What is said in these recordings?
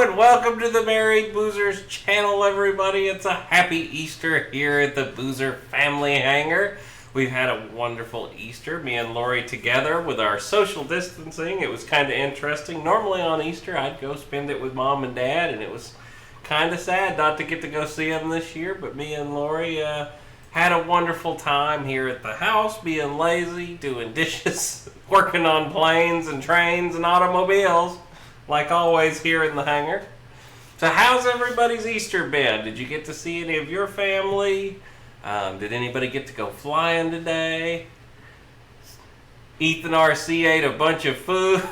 and welcome to the Married Boozers channel, everybody. It's a happy Easter here at the Boozer Family Hangar. We've had a wonderful Easter, me and Lori together with our social distancing. It was kind of interesting. Normally on Easter, I'd go spend it with Mom and Dad, and it was kind of sad not to get to go see them this year, but me and Lori had a wonderful time here at the house, being lazy, doing dishes, working on planes and trains and automobiles, like always here in the hangar. So how's everybody's Easter been? Did you get to see any of your family? Did anybody get to go flying today? Ethan RC ate a bunch of food,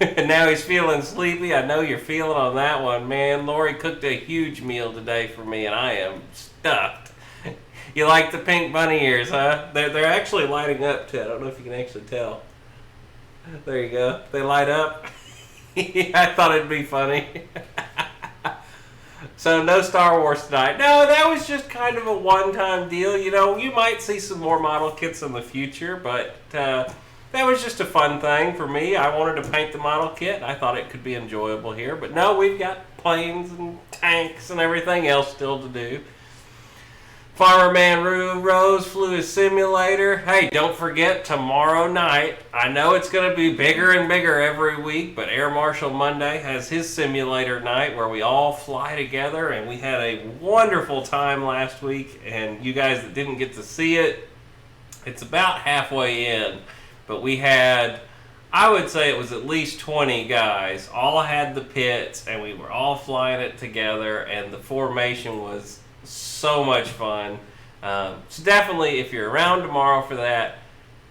and now he's feeling sleepy. I know you're feeling on that one, man. Lori cooked a huge meal today for me, and I am stuffed. You like the pink bunny ears, huh? They're actually lighting up, too. I don't know if you can actually tell. There you go. They light up. I thought it'd be funny. So no Star Wars tonight. No, that was just kind of a one-time deal. You know, you might see some more model kits in the future, but that was just a fun thing for me. I wanted to paint the model kit. I thought it could be enjoyable here. But no, we've got planes and tanks and everything else still to do. Farmer Man Rose flew his simulator. Hey, don't forget tomorrow night. I know it's going to be bigger and bigger every week, but Air Marshal Monday has his simulator night where we all fly together, and we had a wonderful time last week. And you guys that didn't get to see it, it's about halfway in, but we had, I would say it was at least 20 guys, all had the pits, and we were all flying it together, and the formation was so much fun. So definitely, if you're around tomorrow for that,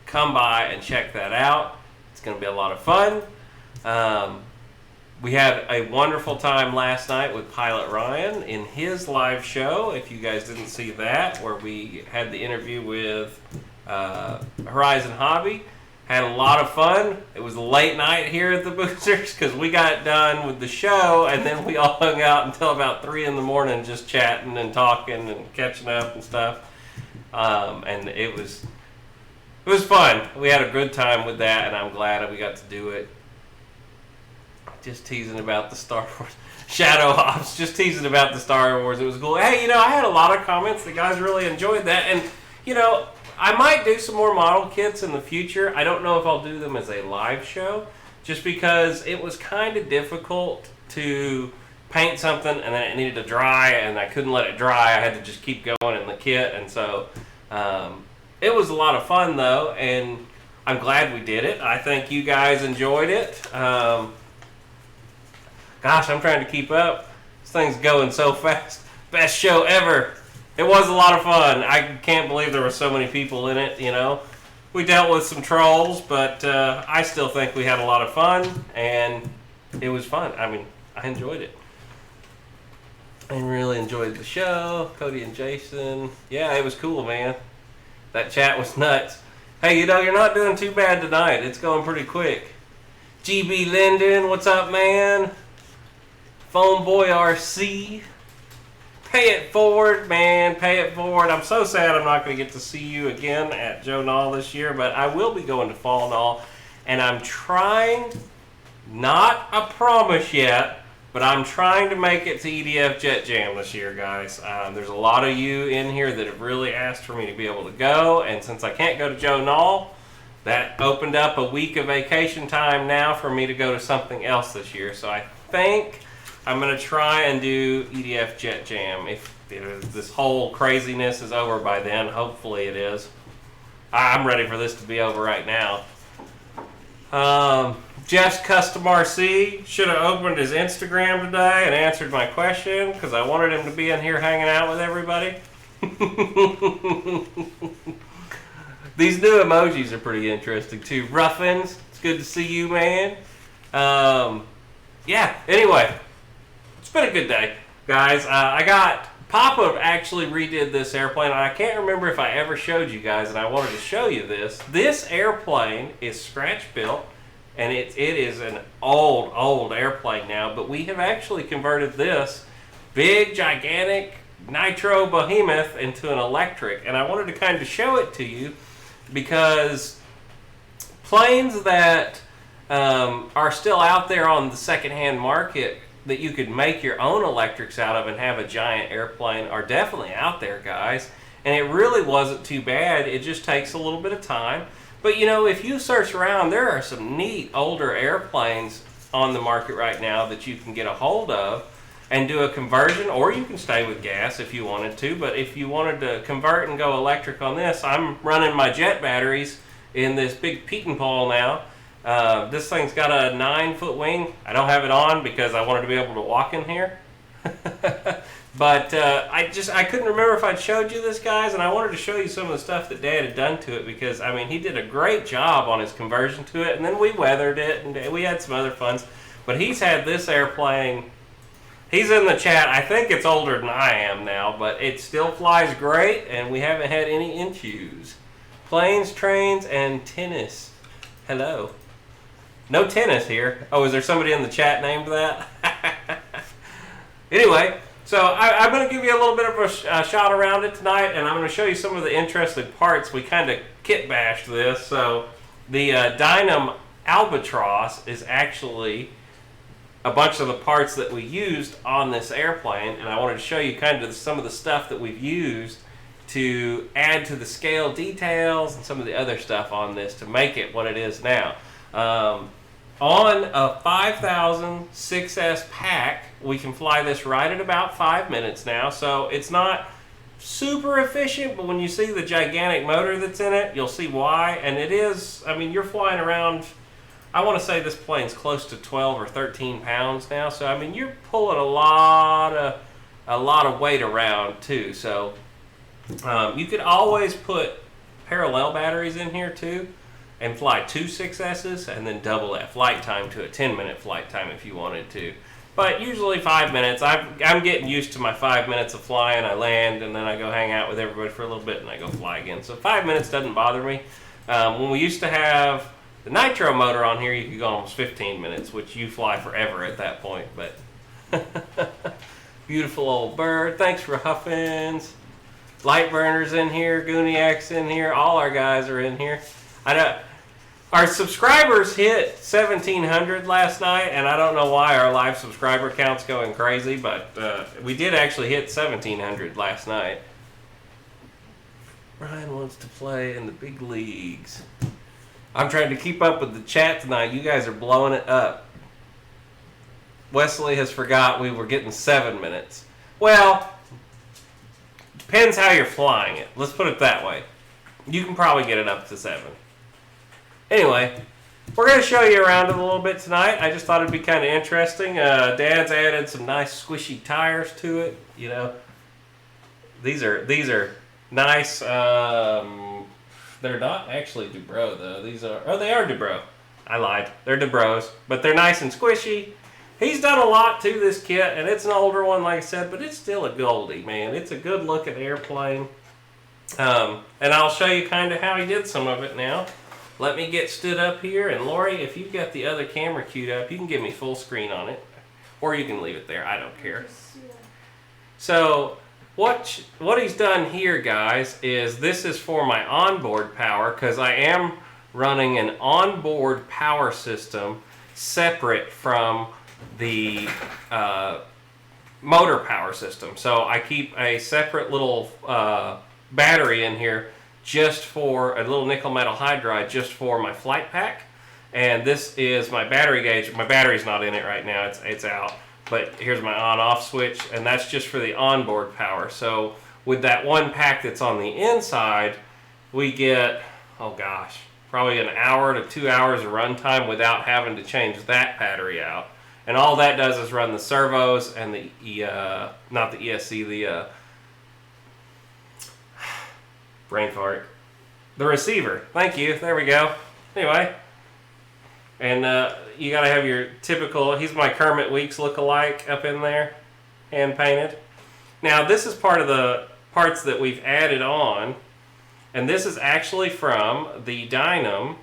come by and check that out. It's going to be a lot of fun. We had a wonderful time last night with Pilot Ryan in his live show. If you guys didn't see that, where we had the interview with Horizon Hobby. Had a lot of fun. It was a late night here at the Boozers because we got done with the show and then we all hung out until about 3 in the morning just chatting and talking and catching up and stuff. And it was fun. We had a good time with that, and I'm glad that we got to do it. Just teasing about the Star Wars. Shadow Ops, just teasing about the Star Wars. It was cool. Hey, you know, I had a lot of comments. The guys really enjoyed that. And, you know, I might do some more model kits in the future. I don't know if I'll do them as a live show, just because it was kind of difficult to paint something and then it needed to dry, and I couldn't let it dry. I had to just keep going in the kit, and so it was a lot of fun, though, and I'm glad we did it. I think you guys enjoyed it. Gosh, I'm trying to keep up. This thing's going so fast. Best show ever. It was a lot of fun. I can't believe there were so many people in it, you know. We dealt with some trolls, but I still think we had a lot of fun, and it was fun. I mean, I enjoyed it. I really enjoyed the show. Cody and Jason. Yeah, it was cool, man. That chat was nuts. Hey, you know, you're not doing too bad tonight. It's going pretty quick. GB Linden, what's up, man? Phone Boy RC. Pay it forward, man. Pay it forward. I'm so sad I'm not going to get to see you again at Joe Nall this year, but I will be going to Fall Nall, and I'm trying, not a promise yet, but I'm trying to make it to EDF Jet Jam this year, guys. There's a lot of you in here that have really asked for me to be able to go, and since I can't go to Joe Nall, that opened up a week of vacation time now for me to go to something else this year. So I think I'm going to try and do EDF Jet Jam. If this whole craziness is over by then, hopefully it is. I'm ready for this to be over right now. Jeff's Custom RC should have opened his Instagram today and answered my question because I wanted him to be in here hanging out with everybody. These new emojis are pretty interesting too. Ruffins, it's good to see you, man. Yeah, anyway. It's been a good day, guys. Papa actually redid this airplane, and I can't remember if I ever showed you guys, and I wanted to show you this. This airplane is scratch built, and it is an old airplane now, but we have actually converted this big, gigantic nitro behemoth into an electric, and I wanted to kind of show it to you because planes that are still out there on the secondhand market that you could make your own electrics out of and have a giant airplane are definitely out there, guys. And it really wasn't too bad. It just takes a little bit of time. But you know, if you search around, there are some neat older airplanes on the market right now that you can get a hold of and do a conversion, or you can stay with gas if you wanted to. But if you wanted to convert and go electric on this, I'm running my jet batteries in this big Petenpole now. This thing's got a 9-foot wing. I don't have it on because I wanted to be able to walk in here. But I couldn't remember if I'd showed you this, guys, and I wanted to show you some of the stuff that Dad had done to it because, I mean, he did a great job on his conversion to it, and then we weathered it, and we had some other funs. But he's had this airplane. He's in the chat. I think it's older than I am now, but it still flies great, and we haven't had any issues. Planes, trains, and tennis. Hello. No tennis here. Oh, is there somebody in the chat named that? Anyway, so I'm going to give you a little bit of a shot around it tonight, and I'm going to show you some of the interesting parts. We kind of kit bashed this. So the Dynam Albatross is actually a bunch of the parts that we used on this airplane, and I wanted to show you kind of some of the stuff that we've used to add to the scale details and some of the other stuff on this to make it what it is now. On a 5000 6S pack, we can fly this right at about 5 minutes now, so it's not super efficient, but when you see the gigantic motor that's in it, you'll see why. And it is, I mean, you're flying around, I want to say this plane's close to 12 or 13 pounds now, so I mean, you're pulling a lot of weight around too. So you could always put parallel batteries in here too and fly 2 6S's and then double that flight time to a 10-minute flight time if you wanted to. But usually 5 minutes. I'm getting used to my 5 minutes of flying. I land and then I go hang out with everybody for a little bit and I go fly again. So 5 minutes doesn't bother me. When we used to have the nitro motor on here, you could go almost 15 minutes, which you fly forever at that point. But beautiful old bird. Thanks for Huffins. Lightburner's in here. Gooniac's in here. All our guys are in here. I know our subscribers hit 1,700 last night, and I don't know why our live subscriber count's going crazy, but we did actually hit 1,700 last night. Ryan wants to play in the big leagues. I'm trying to keep up with the chat tonight. You guys are blowing it up. Wesley has forgot we were getting 7 minutes. Well, depends how you're flying it. Let's put it that way. You can probably get it up to 7. Anyway, we're going to show you around it a little bit tonight. I just thought it'd be kind of interesting. Dad's added some nice squishy tires to it. You know, these are nice. They're not actually Dubro though. These are, oh, they are Dubro. I lied. They're Dubros, but they're nice and squishy. He's done a lot to this kit, and it's an older one, like I said, but it's still a Goldie, man. It's a good looking airplane. And I'll show you kind of how he did some of it now. Let me get stood up here, and Lori, if you've got the other camera queued up, you can give me full screen on it, or you can leave it there. I don't care. So what he's done here, guys, is this is for my onboard power, because I am running an onboard power system separate from the motor power system. So I keep a separate little battery in here just for a little nickel metal hydride just for my flight pack. And this is my battery gauge. My battery's not in it right now, it's out. But here's my on-off switch, and that's just for the onboard power. So with that one pack that's on the inside, we get, oh gosh, probably an hour to 2 hours of runtime without having to change that battery out. And all that does is run the servos and the, not the ESC, the, brain fart. The receiver. Thank you. There we go. Anyway. And you got to have your typical, he's my Kermit Weeks look-alike up in there. Hand painted. Now this is part of the parts that we've added on. And this is actually from the Dynam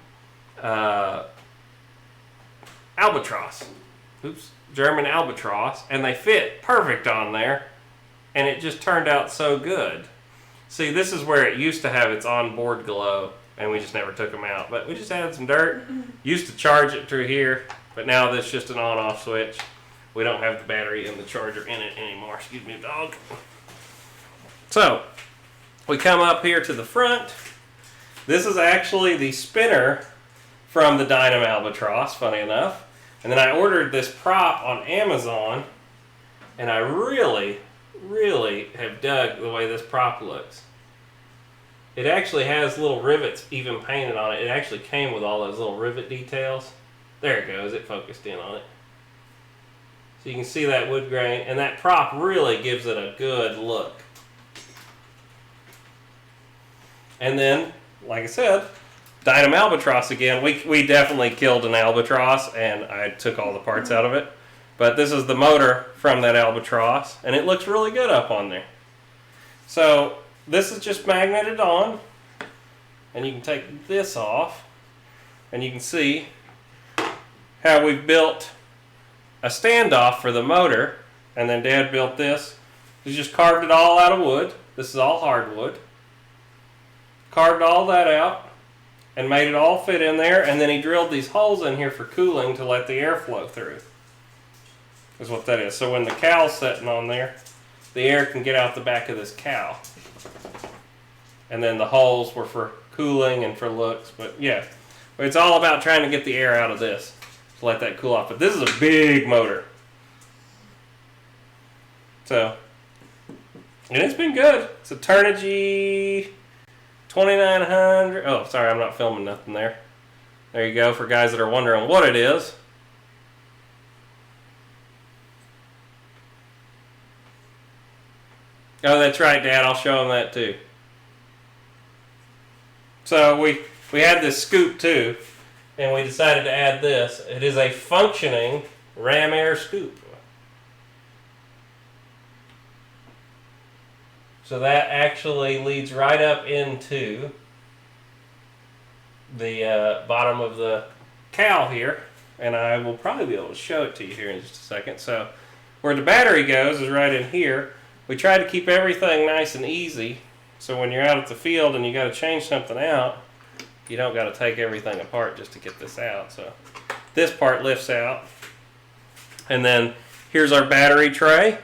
Albatross. Oops. German Albatross. And they fit perfect on there. And it just turned out so good. See, this is where it used to have its onboard glow, and we just never took them out. But we just added some dirt. Used to charge it through here, but now that's just an on-off switch. we don't have the battery and the charger in it anymore. Excuse me, dog. So, we come up here to the front. This is actually the spinner from the Dynam Albatross, funny enough. And then I ordered this prop on Amazon, and I really, really have dug the way this prop looks. It actually has little rivets even painted on it. It actually came with all those little rivet details. There it goes, it focused in on it. So you can see that wood grain, and that prop really gives it a good look. And then, like I said, Dynam Albatross again. We definitely killed an Albatross, and I took all the parts out of it. But this is the motor from that Albatross, and it looks really good up on there. So this is just magneted on, and you can take this off, and you can see how we've built a standoff for the motor, and then Dad built this. He just carved it all out of wood. This is all hardwood. Carved all that out and made it all fit in there, and then he drilled these holes in here for cooling to let the air flow through. Is what that is. So when the cow's sitting on there, the air can get out the back of this cow. And then the holes were for cooling and for looks, but yeah. But it's all about trying to get the air out of this to let that cool off. But this is a big motor. So, and it's been good. It's a Turnigy 2900. Oh, sorry, I'm not filming nothing there. There you go, for guys that are wondering what it is. Oh, that's right, Dad. I'll show them that too. So we had this scoop too, and we decided to add this. It is a functioning ram air scoop. So that actually leads right up into the bottom of the cow here, and I will probably be able to show it to you here in just a second. So where the battery goes is right in here. We try to keep everything nice and easy, so when you're out at the field and you got to change something out, you don't got to take everything apart just to get this out. So this part lifts out, and then here's our battery tray.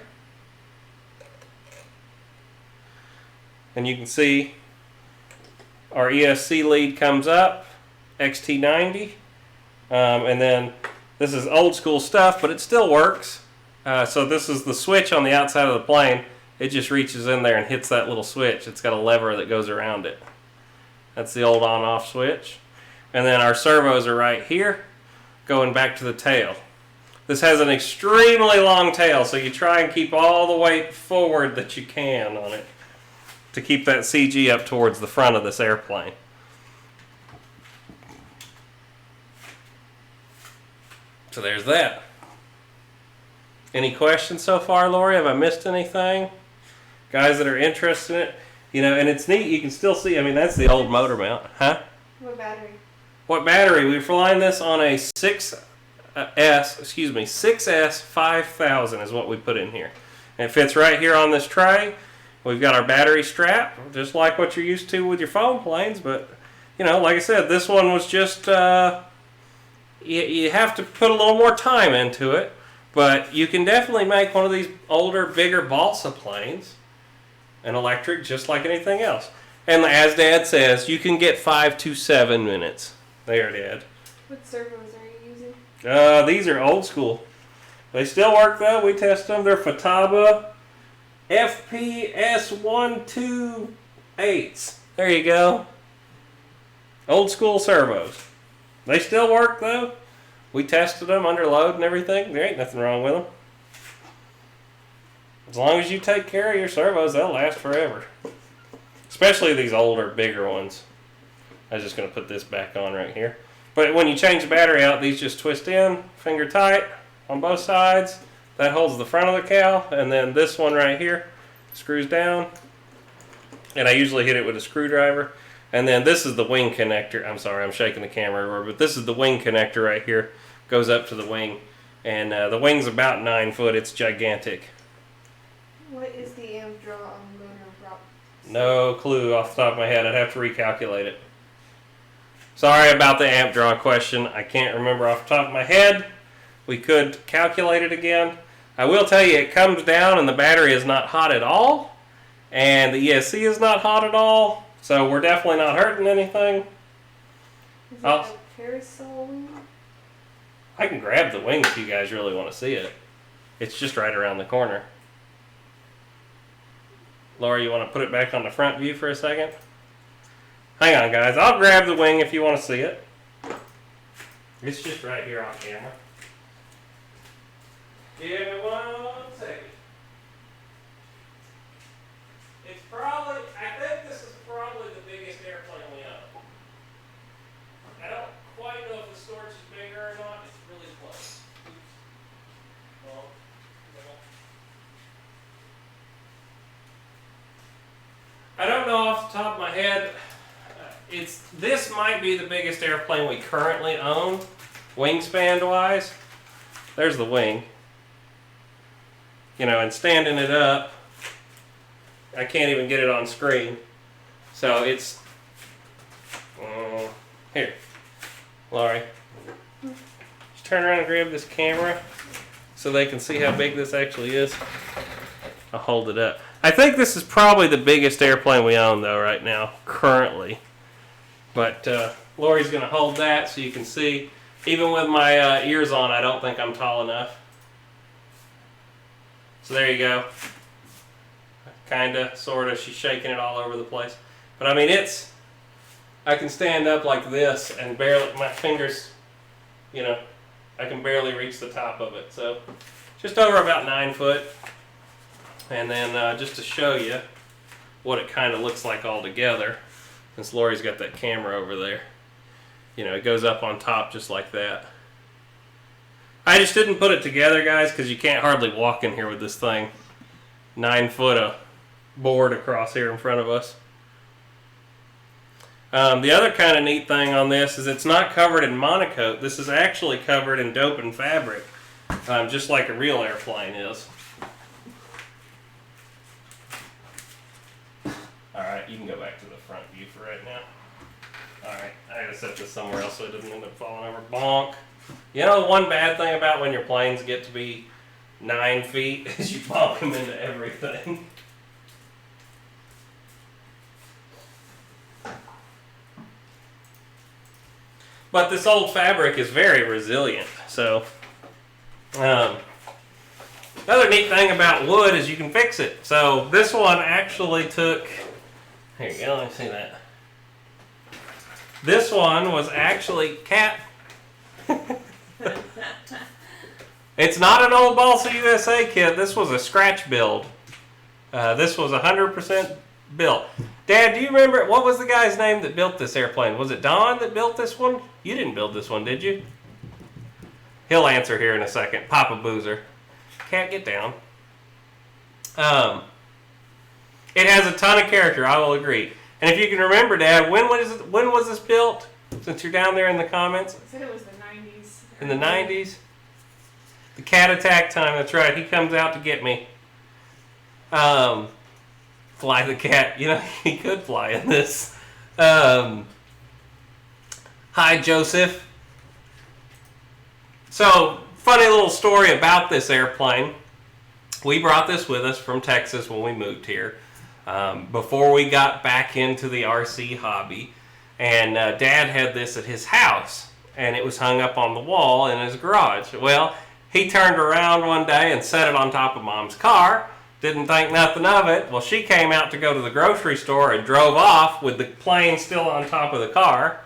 And you can see our ESC lead comes up, XT90, and then this is old school stuff, but it still works. So this is the switch on the outside of the plane. It just reaches in there and hits that little switch. It's got a lever that goes around it. That's the old on-off switch. And then our servos are right here, going back to the tail. This has an extremely long tail, so you try and keep all the weight forward that you can on it to keep that CG up towards the front of this airplane. So there's that. Any questions so far, Lori? Have I missed anything? Guys that are interested in it, you know, and it's neat. You can still see. I mean, that's the old motor mount, huh? What battery? What battery? We're flying this on a 6S 5000 is what we put in here. And it fits right here on this tray. We've got our battery strap, just like what you're used to with your foam planes. But, you know, like I said, this one was just, you have to put a little more time into it. But you can definitely make one of these older, bigger balsa planes an electric just like anything else. And as Dad says, you can get 5 to 7 minutes. There, Dad. What servos are you using? These are old school. They still work though. We test them. They're Futaba FPS128s. There you go. Old school servos. They still work though. We tested them under load and everything. There ain't nothing wrong with them. As long as you take care of your servos, they'll last forever. Especially these older, bigger ones. I was just going to put this back on right here. But when you change the battery out, these just twist in, finger tight on both sides. That holds the front of the cow. And then this one right here screws down. And I usually hit it with a screwdriver. And then this is the wing connector. I'm sorry, I'm shaking the camera everywhere, but this is the wing connector right here. Goes up to the wing. And the wing's about 9 foot. It's gigantic. What is the amp draw on the motor prop? No clue off the top of my head. I'd have to recalculate it. Sorry about the amp draw question. I can't remember off the top of my head. we could calculate it again. I will tell you, it comes down and the battery is not hot at all, and the ESC is not hot at all, so we're definitely not hurting anything. Is that a parasol wing? I can grab the wing if you guys really want to see it. It's just right around the corner. Laura, you want to put it back on the front view for a second? Hang on, guys. I'll grab the wing if you want to see it. It's just right here on camera. Give me 1 second. It's probably, I think this is probably the biggest airplane we own. I don't quite know if the storage is bigger or not. It's really close. Oops. Well, no. I don't know off the top of my head. This might be the biggest airplane we currently own, wingspan wise. There's the wing. You know, and standing it up, I can't even get it on screen. So it's here, Laurie. Just turn around and grab this camera so they can see how big this actually is. I'll hold it up. I think this is probably the biggest airplane we own though right now, currently. But Laurie's going to hold that so you can see. Even with my ears on, I don't think I'm tall enough. So there you go. Kinda, sorta. She's shaking it all over the place. But I mean, I can stand up like this and barely, my fingers, you know, I can barely reach the top of it. So just over about 9 foot. And then just to show you what it kind of looks like all together, since Laurie's got that camera over there, you know, it goes up on top just like that. I just didn't put it together, guys, because you can't hardly walk in here with this thing. 9 foot of board across here in front of us. The other kind of neat thing on this is it's not covered in monocoat. This is actually covered in dope and fabric, just like a real airplane is. Alright, you can go back to the front view for right now. Alright, I gotta set this somewhere else so it doesn't end up falling over. Bonk. You know, the one bad thing about when your planes get to be 9 feet is you bonk them into everything. But this old fabric is very resilient. So, the other neat thing about wood is you can fix it. So this one actually took, here you go, let me see that. This one was actually It's not an old Balsa USA kit. This was a scratch build. This was 100% built. Dad, do you remember, what was the guy's name that built this airplane? Was it Don that built this one? You didn't build this one, did you? He'll answer here in a second. Papa Boozer. Can't get down. It has a ton of character, I will agree. And if you can remember, Dad, when was this built? Since you're down there in the comments. I said it was the 90s. In the 90s? The cat attack time, that's right. He comes out to get me. Fly the cat. You know, he could fly in this. Hi, Joseph. So, funny little story about this airplane. We brought this with us from Texas when we moved here. Before we got back into the RC hobby. And Dad had this at his house. And it was hung up on the wall in his garage. Well, he turned around one day and set it on top of Mom's car. Didn't think nothing of it. Well, she came out to go to the grocery store and drove off with the plane still on top of the car.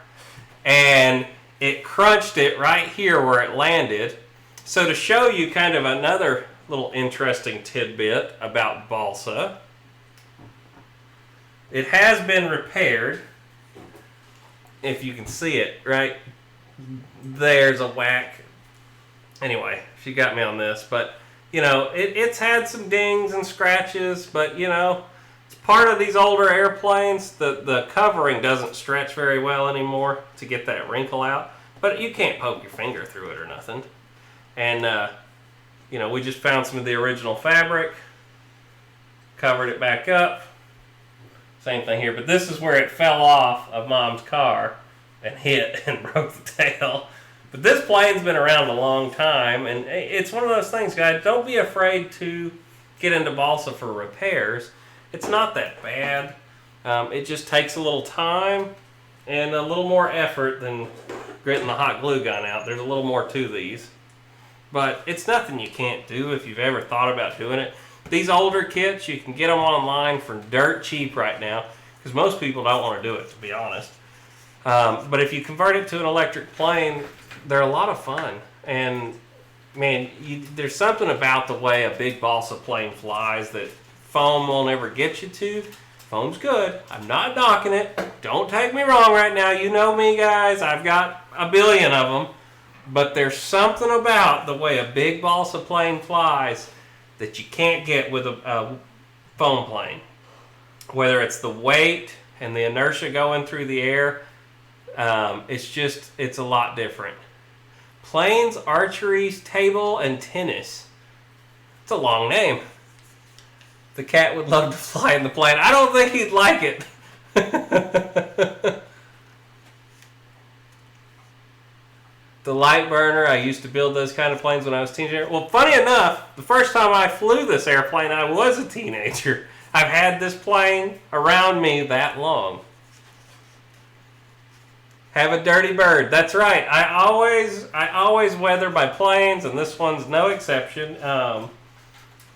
And it crunched it right here where it landed. So to show you kind of another little interesting tidbit about Balsa, it has been repaired. If you can see it, right? There's a whack. Anyway, she got me on this, but you know, it's had some dings and scratches, but you know, it's part of these older airplanes. The covering doesn't stretch very well anymore to get that wrinkle out, but you can't poke your finger through it or nothing. And you know, we just found some of the original fabric, covered it back up. Same thing here, but this is where it fell off of Mom's car and hit and broke the tail. But this plane's been around a long time, and it's one of those things, guys. Don't be afraid to get into balsa for repairs. It's not that bad. It just takes a little time and a little more effort than getting the hot glue gun out. There's a little more to these. But it's nothing you can't do if you've ever thought about doing it. These older kits, you can get them online for dirt cheap right now, because most people don't want to do it, to be honest. But if you convert it to an electric plane, they're a lot of fun. And man, there's something about the way a big balsa plane flies that foam will never get you to. Foam's good. I'm not knocking it. Don't take me wrong right now. You know me, guys. I've got a billion of them. But there's something about the way a big balsa plane flies that you can't get with a foam plane. Whether it's the weight and the inertia going through the air, it's a lot different. Planes, archery, table, and tennis. It's a long name. The cat would love to fly in the plane. I don't think he'd like it. The light burner, I used to build those kind of planes when I was a teenager. Well, funny enough, the first time I flew this airplane, I was a teenager. I've had this plane around me that long. Have a dirty bird. That's right. I always weather my planes, and this one's no exception.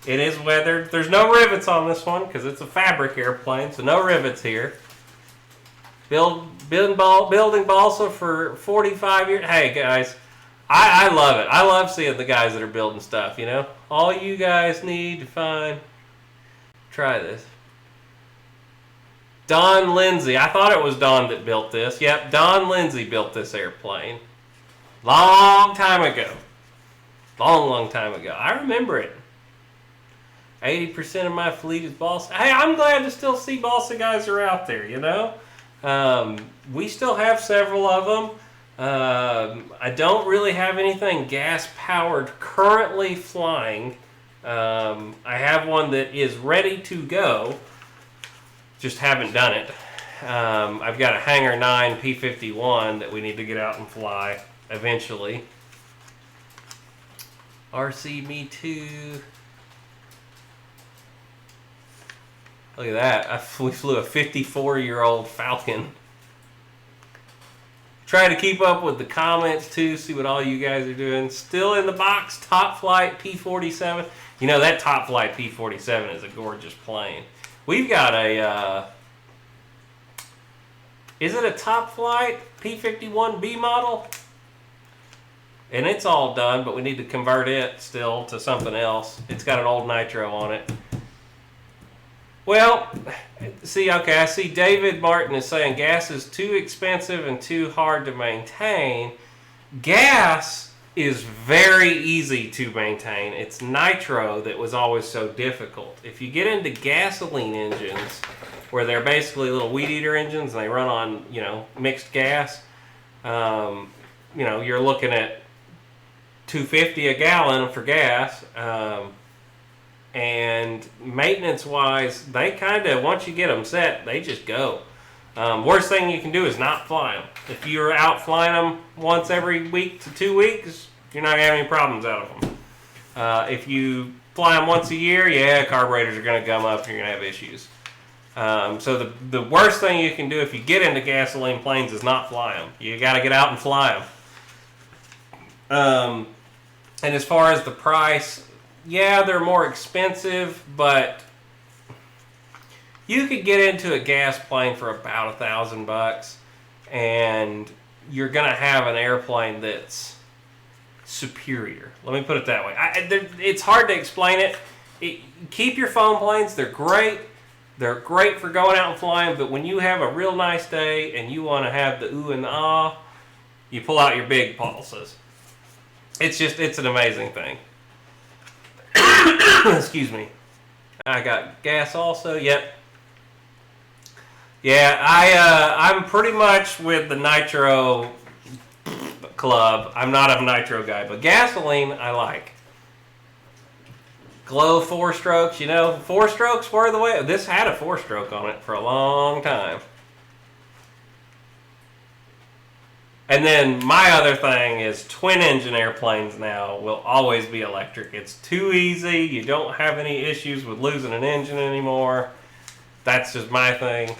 It is weathered. There's no rivets on this one because it's a fabric airplane, so no rivets here. Building balsa for 45 years. Hey guys, I love it. I love seeing the guys that are building stuff. You know, all you guys need to try this. Don Lindsay. I thought it was Don that built this. Yep, Don Lindsay built this airplane. Long time ago. Long time ago. I remember it. 80% of my fleet is balsa. Hey, I'm glad to still see balsa guys are out there, you know. We still have several of them. I don't really have anything gas powered currently flying. I have one that is ready to go. Just haven't done it. I've got a Hangar 9 P-51 that we need to get out and fly eventually. RC Me Too. Look at that. We flew a 54-year-old Falcon. Try to keep up with the comments too, see what all you guys are doing. Still in the box, Top Flight P-47. You know, that Top Flight P-47 is a gorgeous plane. We've got is it a Top Flight P-51B model? And it's all done, but we need to convert it still to something else. It's got an old nitro on it. Well, see, okay, I see David Martin is saying gas is too expensive and too hard to maintain. Gas is very easy to maintain. It's nitro that was always so difficult. If you get into gasoline engines, where they're basically little weed eater engines and they run on, you know, mixed gas, you know, you're looking at $2.50 a gallon for gas. And maintenance-wise, they kind of, once you get them set, they just go. Worst thing you can do is not fly them. If you're out flying them once every week to 2 weeks, you're not going to have any problems out of them. If you fly them once a year, yeah, carburetors are going to gum up and you're going to have issues. So the worst thing you can do if you get into gasoline planes is not fly them. You got to get out and fly them. And as far as the price, yeah, they're more expensive, but you could get into a gas plane for about $1,000, and you're gonna have an airplane that's superior. Let me put it that way. It's hard to explain it. Keep your foam planes; they're great. They're great for going out and flying. But when you have a real nice day and you want to have the ooh and the ah, you pull out your big balsas. It's an amazing thing. Excuse me. I got gas also. Yep. Yeah, I'm pretty much with the nitro club. I'm not a nitro guy, but gasoline I like. Glow 4-strokes, you know, 4-strokes were the way. This had a 4-stroke on it for a long time. And then my other thing is twin engine airplanes now will always be electric. It's too easy. You don't have any issues with losing an engine anymore. That's just my thing.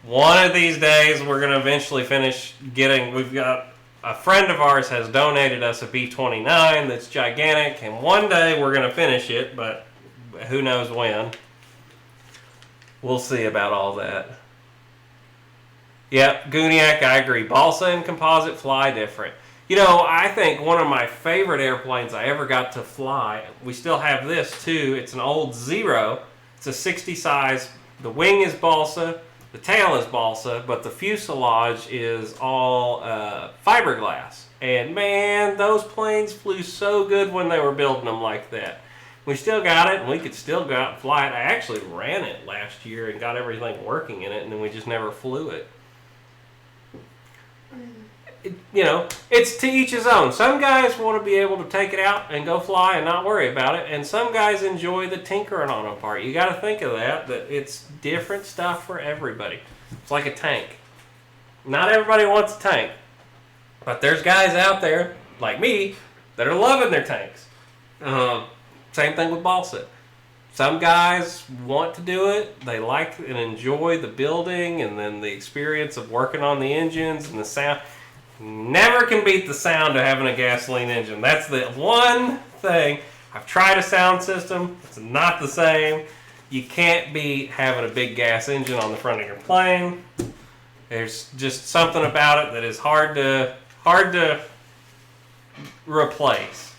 One of these days we're going to eventually finish we've got a friend of ours has donated us a B-29 that's gigantic, and one day we're going to finish it, but who knows when. We'll see about all that. Yep, Gooniac, I agree. Balsa and composite fly different. You know, I think one of my favorite airplanes I ever got to fly, we still have this too. It's an old Zero. It's a 60 size. The wing is balsa, the tail is balsa, but the fuselage is all fiberglass. And man, those planes flew so good when they were building them like that. We still got it, and we could still go out and fly it. I actually ran it last year and got everything working in it, and then we just never flew it. You know, it's to each his own. Some guys want to be able to take it out and go fly and not worry about it, and some guys enjoy the tinkering on them part. You got to think of that it's different stuff for everybody. It's like a tank. Not everybody wants a tank, but there's guys out there like me that are loving their tanks. Same thing with balsa. Some guys want to do it. They like and enjoy the building and then the experience of working on the engines and the sound. Never can beat the sound of having a gasoline engine. That's the one thing. I've tried a sound system. It's not the same. You can't beat having a big gas engine on the front of your plane. There's just something about it that is hard to replace.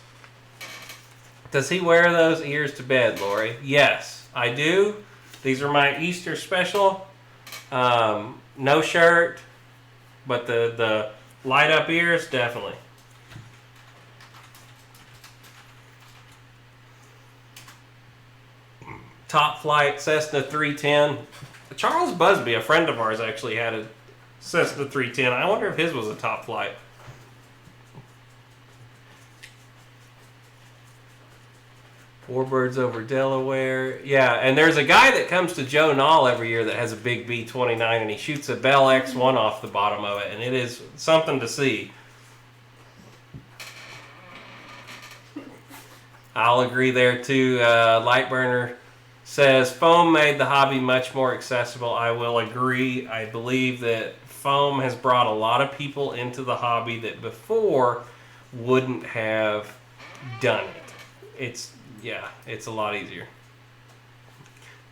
Does he wear those ears to bed, Lori? Yes, I do. These are my Easter special. No shirt, but the light up ears, definitely. Top Flight Cessna 310. Charles Busby, a friend of ours, actually had a Cessna 310. I wonder if his was a Top Flight. Warbirds over Delaware. Yeah, and there's a guy that comes to Joe Knoll every year that has a big B-29, and he shoots a Bell X-1 off the bottom of it, and it is something to see. I'll agree there, too. Lightburner says, foam made the hobby much more accessible. I will agree. I believe that foam has brought a lot of people into the hobby that before wouldn't have done it. It's a lot easier.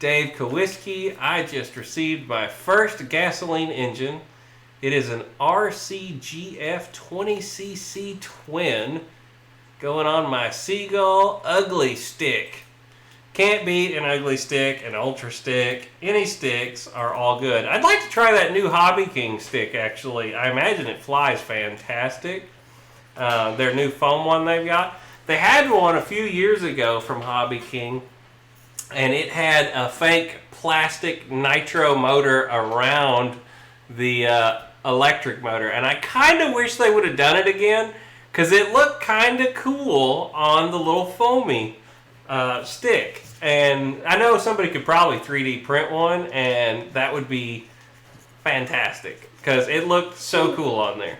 Dave Kowiski, I just received my first gasoline engine. It is an RCGF 20cc twin going on my Seagull Ugly Stick. Can't beat an Ugly Stick, an Ultra Stick. Any sticks are all good. I'd like to try that new Hobby King stick, actually. I imagine it flies fantastic. Their new foam one they've got. They had one a few years ago from Hobby King, and it had a fake plastic nitro motor around the electric motor. And I kind of wish they would have done it again, because it looked kind of cool on the little foamy stick. And I know somebody could probably 3D print one, and that would be fantastic, because it looked so cool on there.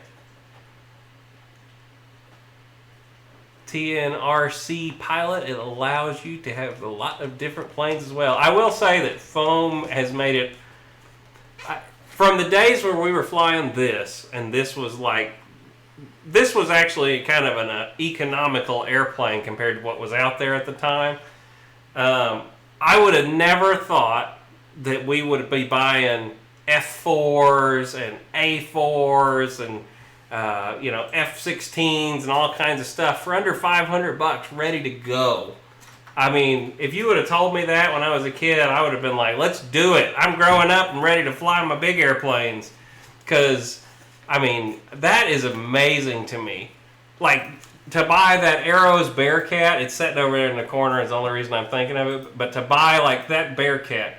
TNRC Pilot, it allows you to have a lot of different planes as well. I will say that foam has made it, from the days where we were flying this, and this was actually kind of an economical airplane compared to what was out there at the time. I would have never thought that we would be buying F4s and A4s and F-16s and all kinds of stuff for under $500 ready to go. I mean, if you would have told me that when I was a kid, I would have been like, let's do it. I'm growing up and ready to fly my big airplanes. Because, I mean, that is amazing to me. Like, to buy that Arrows Bearcat, it's sitting over there in the corner is the only reason I'm thinking of it. But to buy, like, that Bearcat,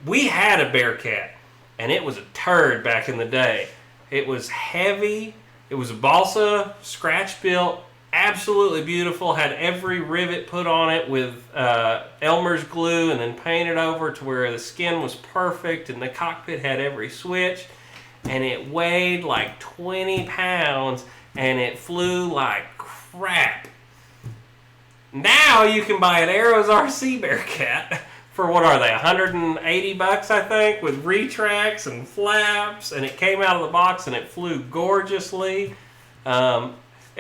we had a Bearcat, and it was a turd back in the day. It was heavy. It was a balsa, scratch built, absolutely beautiful. Had every rivet put on it with Elmer's glue and then painted over to where the skin was perfect, and the cockpit had every switch. and it weighed like 20 pounds, and it flew like crap. Now you can buy an Arrows RC Bearcat for, what are they, 180 bucks, I think, with retracts and flaps, and it came out of the box and it flew gorgeously.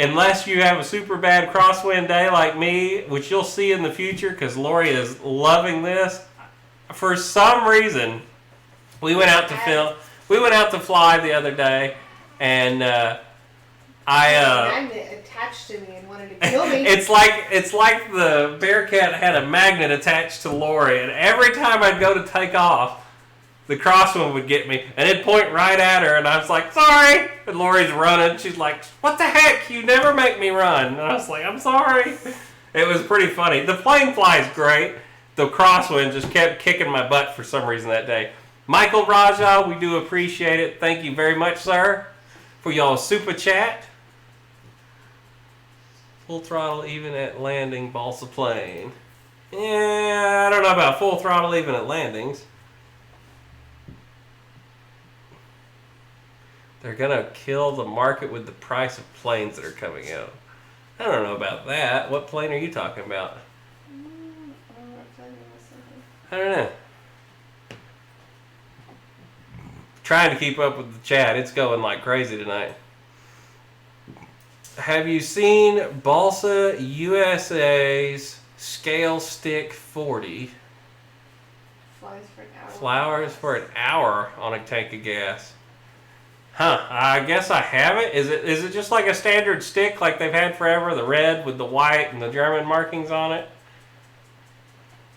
Unless you have a super bad crosswind day like me, which you'll see in the future because Lori is loving this. For some reason, we went out to fly the other day, and magnet attached to me and wanted to kill me. It's like the Bearcat had a magnet attached to Lori, and every time I'd go to take off, the crosswind would get me, and it'd point right at her, and I was like, sorry! And Lori's running. She's like, what the heck? You never make me run. And I was like, I'm sorry. It was pretty funny. The plane flies great. The crosswind just kept kicking my butt for some reason that day. Michael Raja, we do appreciate it. Thank you very much, sir, for y'all's super chat. Full throttle even at landing, balsa plane. Yeah, I don't know about full throttle even at landings. They're going to kill the market with the price of planes that are coming out. I don't know about that. What plane are you talking about? I don't know. Trying to keep up with the chat. It's going like crazy tonight. Have you seen Balsa USA's Scale Stick 40? Flowers for an hour on a tank of gas. Huh, I guess I haven't. Is it just like a standard stick like they've had forever? The red with the white and the German markings on it?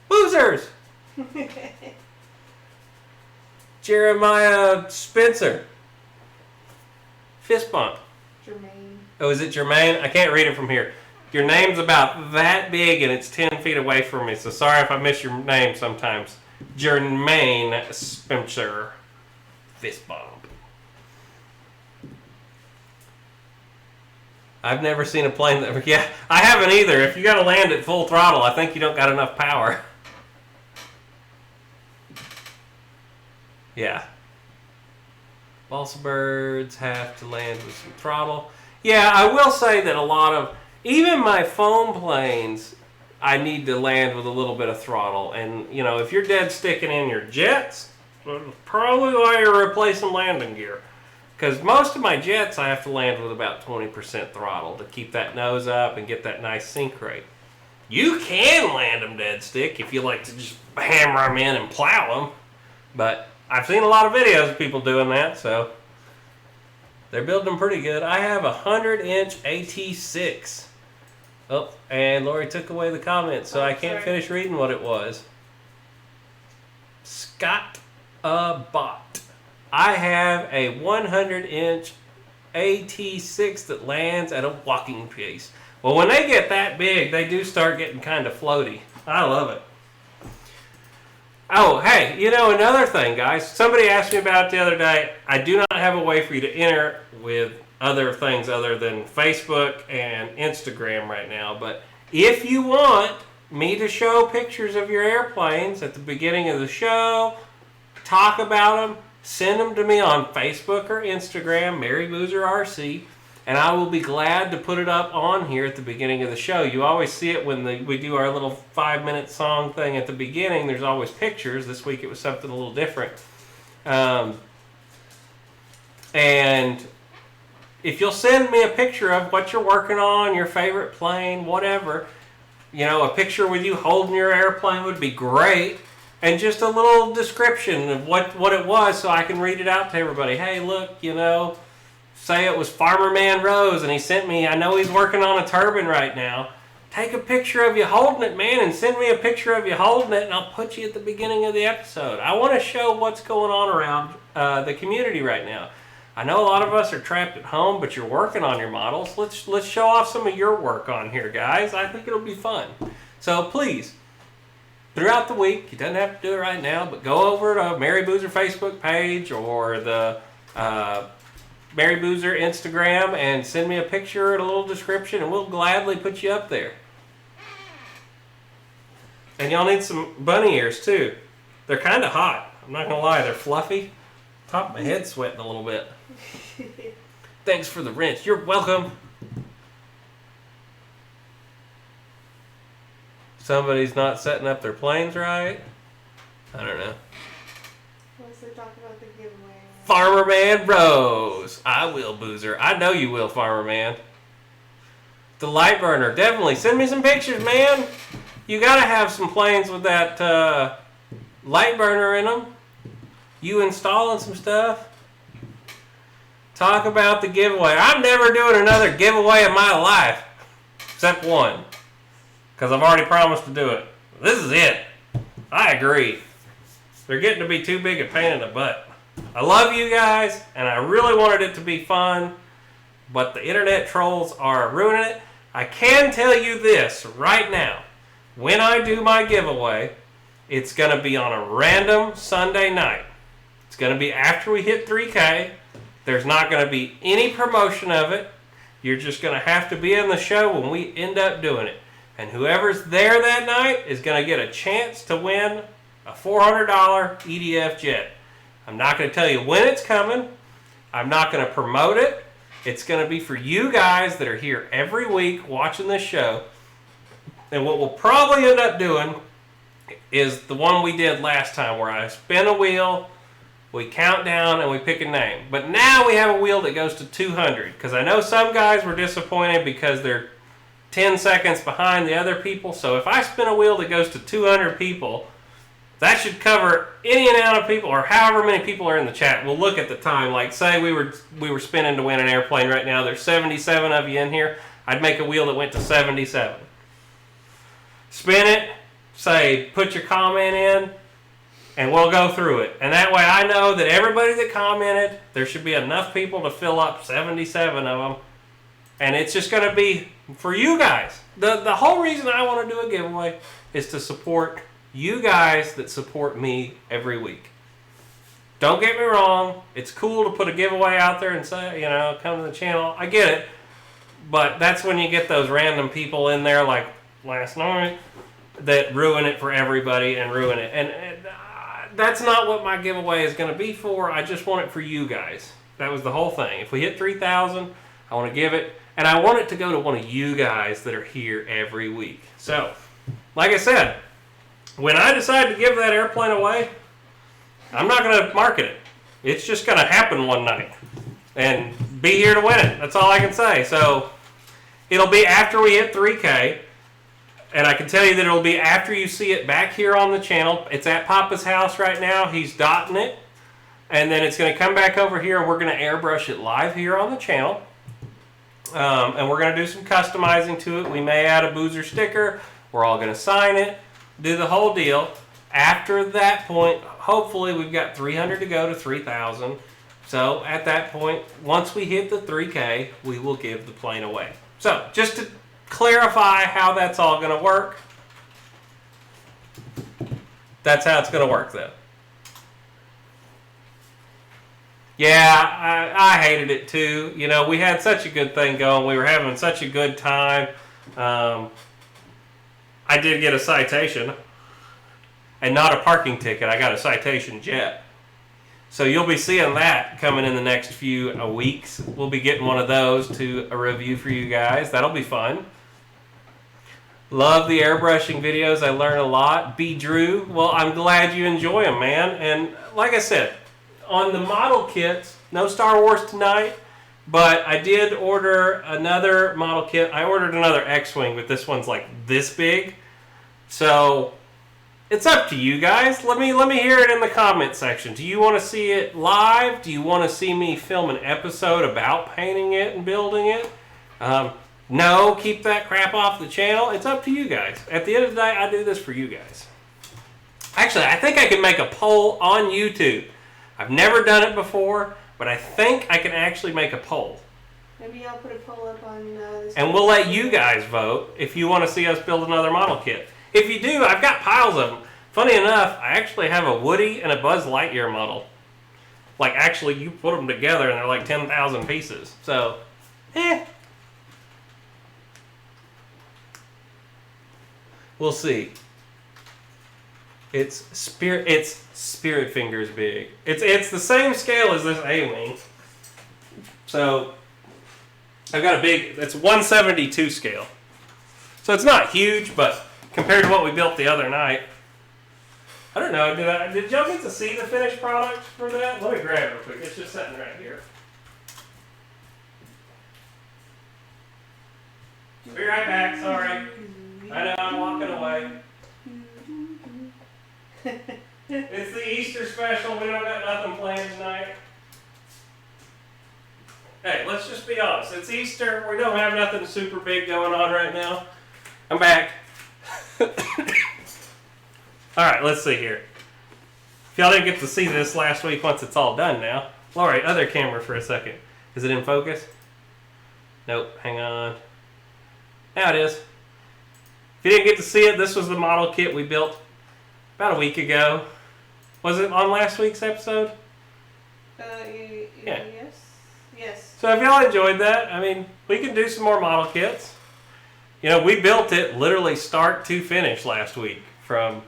Boozers! Jeremiah Spencer. Fist bump. Jermaine. Oh, is it Jermaine? I can't read it from here. Your name's about that big and it's 10 feet away from me, so sorry if I miss your name sometimes. Jermaine Spencer. Fist bump. I've never seen a plane that... Yeah, I haven't either. If you got to land at full throttle, I think you don't got enough power. Yeah. Balsa birds have to land with some throttle. Yeah, I will say that a lot of... Even my foam planes, I need to land with a little bit of throttle. And, you know, if you're dead sticking in your jets, probably why you're replacing landing gear. Because most of my jets, I have to land with about 20% throttle to keep that nose up and get that nice sink rate. You can land them dead stick if you like to just hammer them in and plow them. But I've seen a lot of videos of people doing that, so they're building them pretty good. I have a 100-inch AT6. Oh, and Lori took away the comment, so I can't finish reading what it was. Scott Bott. I have a 100-inch AT6 that lands at a walking pace. Well, when they get that big, they do start getting kind of floaty. I love it. Oh, hey, you know, another thing, guys. Somebody asked me about it the other day. I do not have a way for you to enter with other things other than Facebook and Instagram right now. But if you want me to show pictures of your airplanes at the beginning of the show, talk about them, send them to me on Facebook or Instagram, Mary Boozer RC, and I will be glad to put it up on here at the beginning of the show. You always see it when we do our little 5-minute song thing at the beginning. There's always pictures. This week it was something a little different. And if you'll send me a picture of what you're working on, your favorite plane, whatever, you know, a picture with you holding your airplane would be great. And just a little description of what it was so I can read it out to everybody. Hey, look, you know, say it was Farmer Man Rose and he sent me, I know he's working on a turbine right now. Take a picture of you holding it, man, and send me a picture of you holding it, and I'll put you at the beginning of the episode. I want to show what's going on around the community right now. I know a lot of us are trapped at home, but you're working on your models. Let's show off some of your work on here, guys. I think it'll be fun. So please, throughout the week, you don't have to do it right now, but go over to Mary Boozer Facebook page or the Mary Boozer Instagram and send me a picture and a little description, and we'll gladly put you up there. And y'all need some bunny ears too. They're kind of hot. I'm not gonna lie, they're fluffy. Top of my head sweating a little bit. Thanks for the wrench. You're welcome. Somebody's not setting up their planes right. I don't know. Unless they talk about the giveaway. Farmer Man Rose. I will, Boozer. I know you will, Farmer Man. The light burner. Definitely. Send me some pictures, man. You gotta have some planes with that light burner in them. You installing some stuff. Talk about the giveaway. I'm never doing another giveaway in my life. Except one. Because I've already promised to do it. This is it. I agree. They're getting to be too big a pain in the butt. I love you guys, and I really wanted it to be fun, but the internet trolls are ruining it. I can tell you this right now. When I do my giveaway, it's going to be on a random Sunday night. It's going to be after we hit 3K. There's not going to be any promotion of it. You're just going to have to be in the show when we end up doing it. And whoever's there that night is going to get a chance to win a $400 EDF jet. I'm not going to tell you when it's coming. I'm not going to promote it. It's going to be for you guys that are here every week watching this show. And what we'll probably end up doing is the one we did last time where I spin a wheel, we count down, and we pick a name. But now we have a wheel that goes to 200 because I know some guys were disappointed because they're 10 seconds behind the other people. So if I spin a wheel that goes to 200 people, that should cover any amount of people or however many people are in the chat. We'll look at the time. Like say we were spinning to win an airplane right now. There's 77 of you in here. I'd make a wheel that went to 77. Spin it, say put your comment in, and we'll go through it. And that way I know that everybody that commented, there should be enough people to fill up 77 of them. And it's just going to be for you guys. The whole reason I want to do a giveaway is to support you guys that support me every week. Don't get me wrong. It's cool to put a giveaway out there and say, you know, come to the channel. I get it. But that's when you get those random people in there like last night that ruin it for everybody and ruin it. And that's not what my giveaway is going to be for. I just want it for you guys. That was the whole thing. If we hit 3,000, I want to give it. And I want it to go to one of you guys that are here every week. So, like I said, when I decide to give that airplane away, I'm not going to market it. It's just going to happen one night. And be here to win it. That's all I can say. So, it'll be after we hit 3K. And I can tell you that it'll be after you see it back here on the channel. It's at Papa's house right now. He's dotting it. And then it's going to come back over here and we're going to airbrush it live here on the channel. And we're going to do some customizing to it. We may add a Boozer sticker. We're all going to sign it. Do the whole deal. After that point, hopefully we've got 300 to go to 3,000. So at that point, once we hit the 3K, we will give the plane away. So just to clarify how that's all going to work, that's how it's going to work though. Yeah, I hated it too. You know, we had such a good thing going. We were having such a good time. I did get a citation, and not a parking ticket. I got a citation jet. So you'll be seeing that coming in the next few weeks. We'll be getting one of those to a review for you guys. That'll be fun. Love the airbrushing videos. I learn a lot. B. Drew, well, I'm glad you enjoy them, man. And like I said, on the model kits, no Star Wars tonight, but I did order another model kit. I ordered another X-Wing, but this one's like this big. So it's up to you guys. Let me hear it in the comment section. Do you want to see it live? Do you want to see me film an episode about painting it and building it? No, keep that crap off the channel. It's up to you guys. At the end of the day, I do this for you guys. Actually, I think I can make a poll on YouTube. I've never done it before, but I think I can actually make a poll. Maybe I'll put a poll up on this. And we'll let you guys vote if you want to see us build another model kit. If you do, I've got piles of them. Funny enough, I actually have a Woody and a Buzz Lightyear model. Like, actually, you put them together and they're like 10,000 pieces. So, we'll see. It's spirit fingers big. It's the same scale as this A-wing. So I've got a big. It's 172 scale. So it's not huge, but compared to what we built the other night, I don't know. Did y'all get to see the finished product for that? Let me grab it real quick. It's just sitting right here. Be right back. Sorry. I know I'm walking away. It's the Easter special. We don't got nothing planned tonight. Hey, let's just be honest. It's Easter. We don't have nothing super big going on right now. I'm back. Alright, let's see here. If y'all didn't get to see this last week once it's all done now. Lori, other camera for a second. Is it in focus? Nope, hang on. Now it is. If you didn't get to see it, this was the model kit we built about a week ago. Was it on last week's episode? Yeah. Yes. So if y'all enjoyed that, I mean, we can do some more model kits. You know, we built it literally start to finish last week. From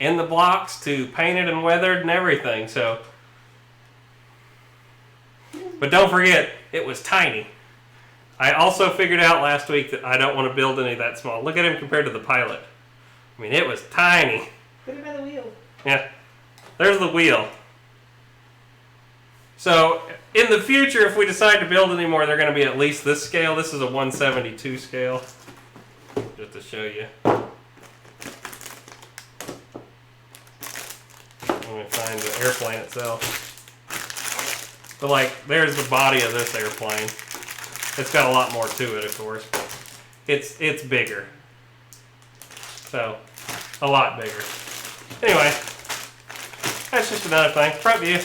in the blocks to painted and weathered and everything. So, but don't forget, it was tiny. I also figured out last week that I don't want to build any that small. Look at him compared to the pilot. I mean, it was tiny. Put it by the wheel. Yeah. There's the wheel. So, in the future, if we decide to build any more, they're going to be at least this scale. This is a 172 scale. Just to show you. Let me find the airplane itself. But like, there's the body of this airplane. It's got a lot more to it, of course. But it's bigger. So, a lot bigger. Anyway, that's just another thing. Front view.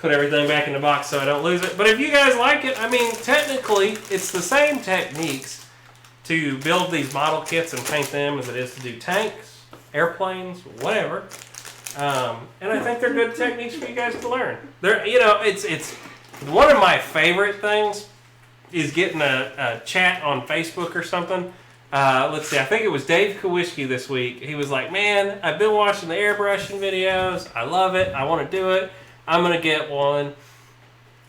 Put everything back in the box so I don't lose it. But if you guys like it, I mean, technically, it's the same techniques to build these model kits and paint them as it is to do tanks, airplanes, whatever. And I think they're good techniques for you guys to learn. They're, you know, it's one of my favorite things is getting a chat on Facebook or something. Let's see, I think it was Dave Kowalski this week. He was like, man, I've been watching the airbrushing videos. I love it. I want to do it. I'm going to get one.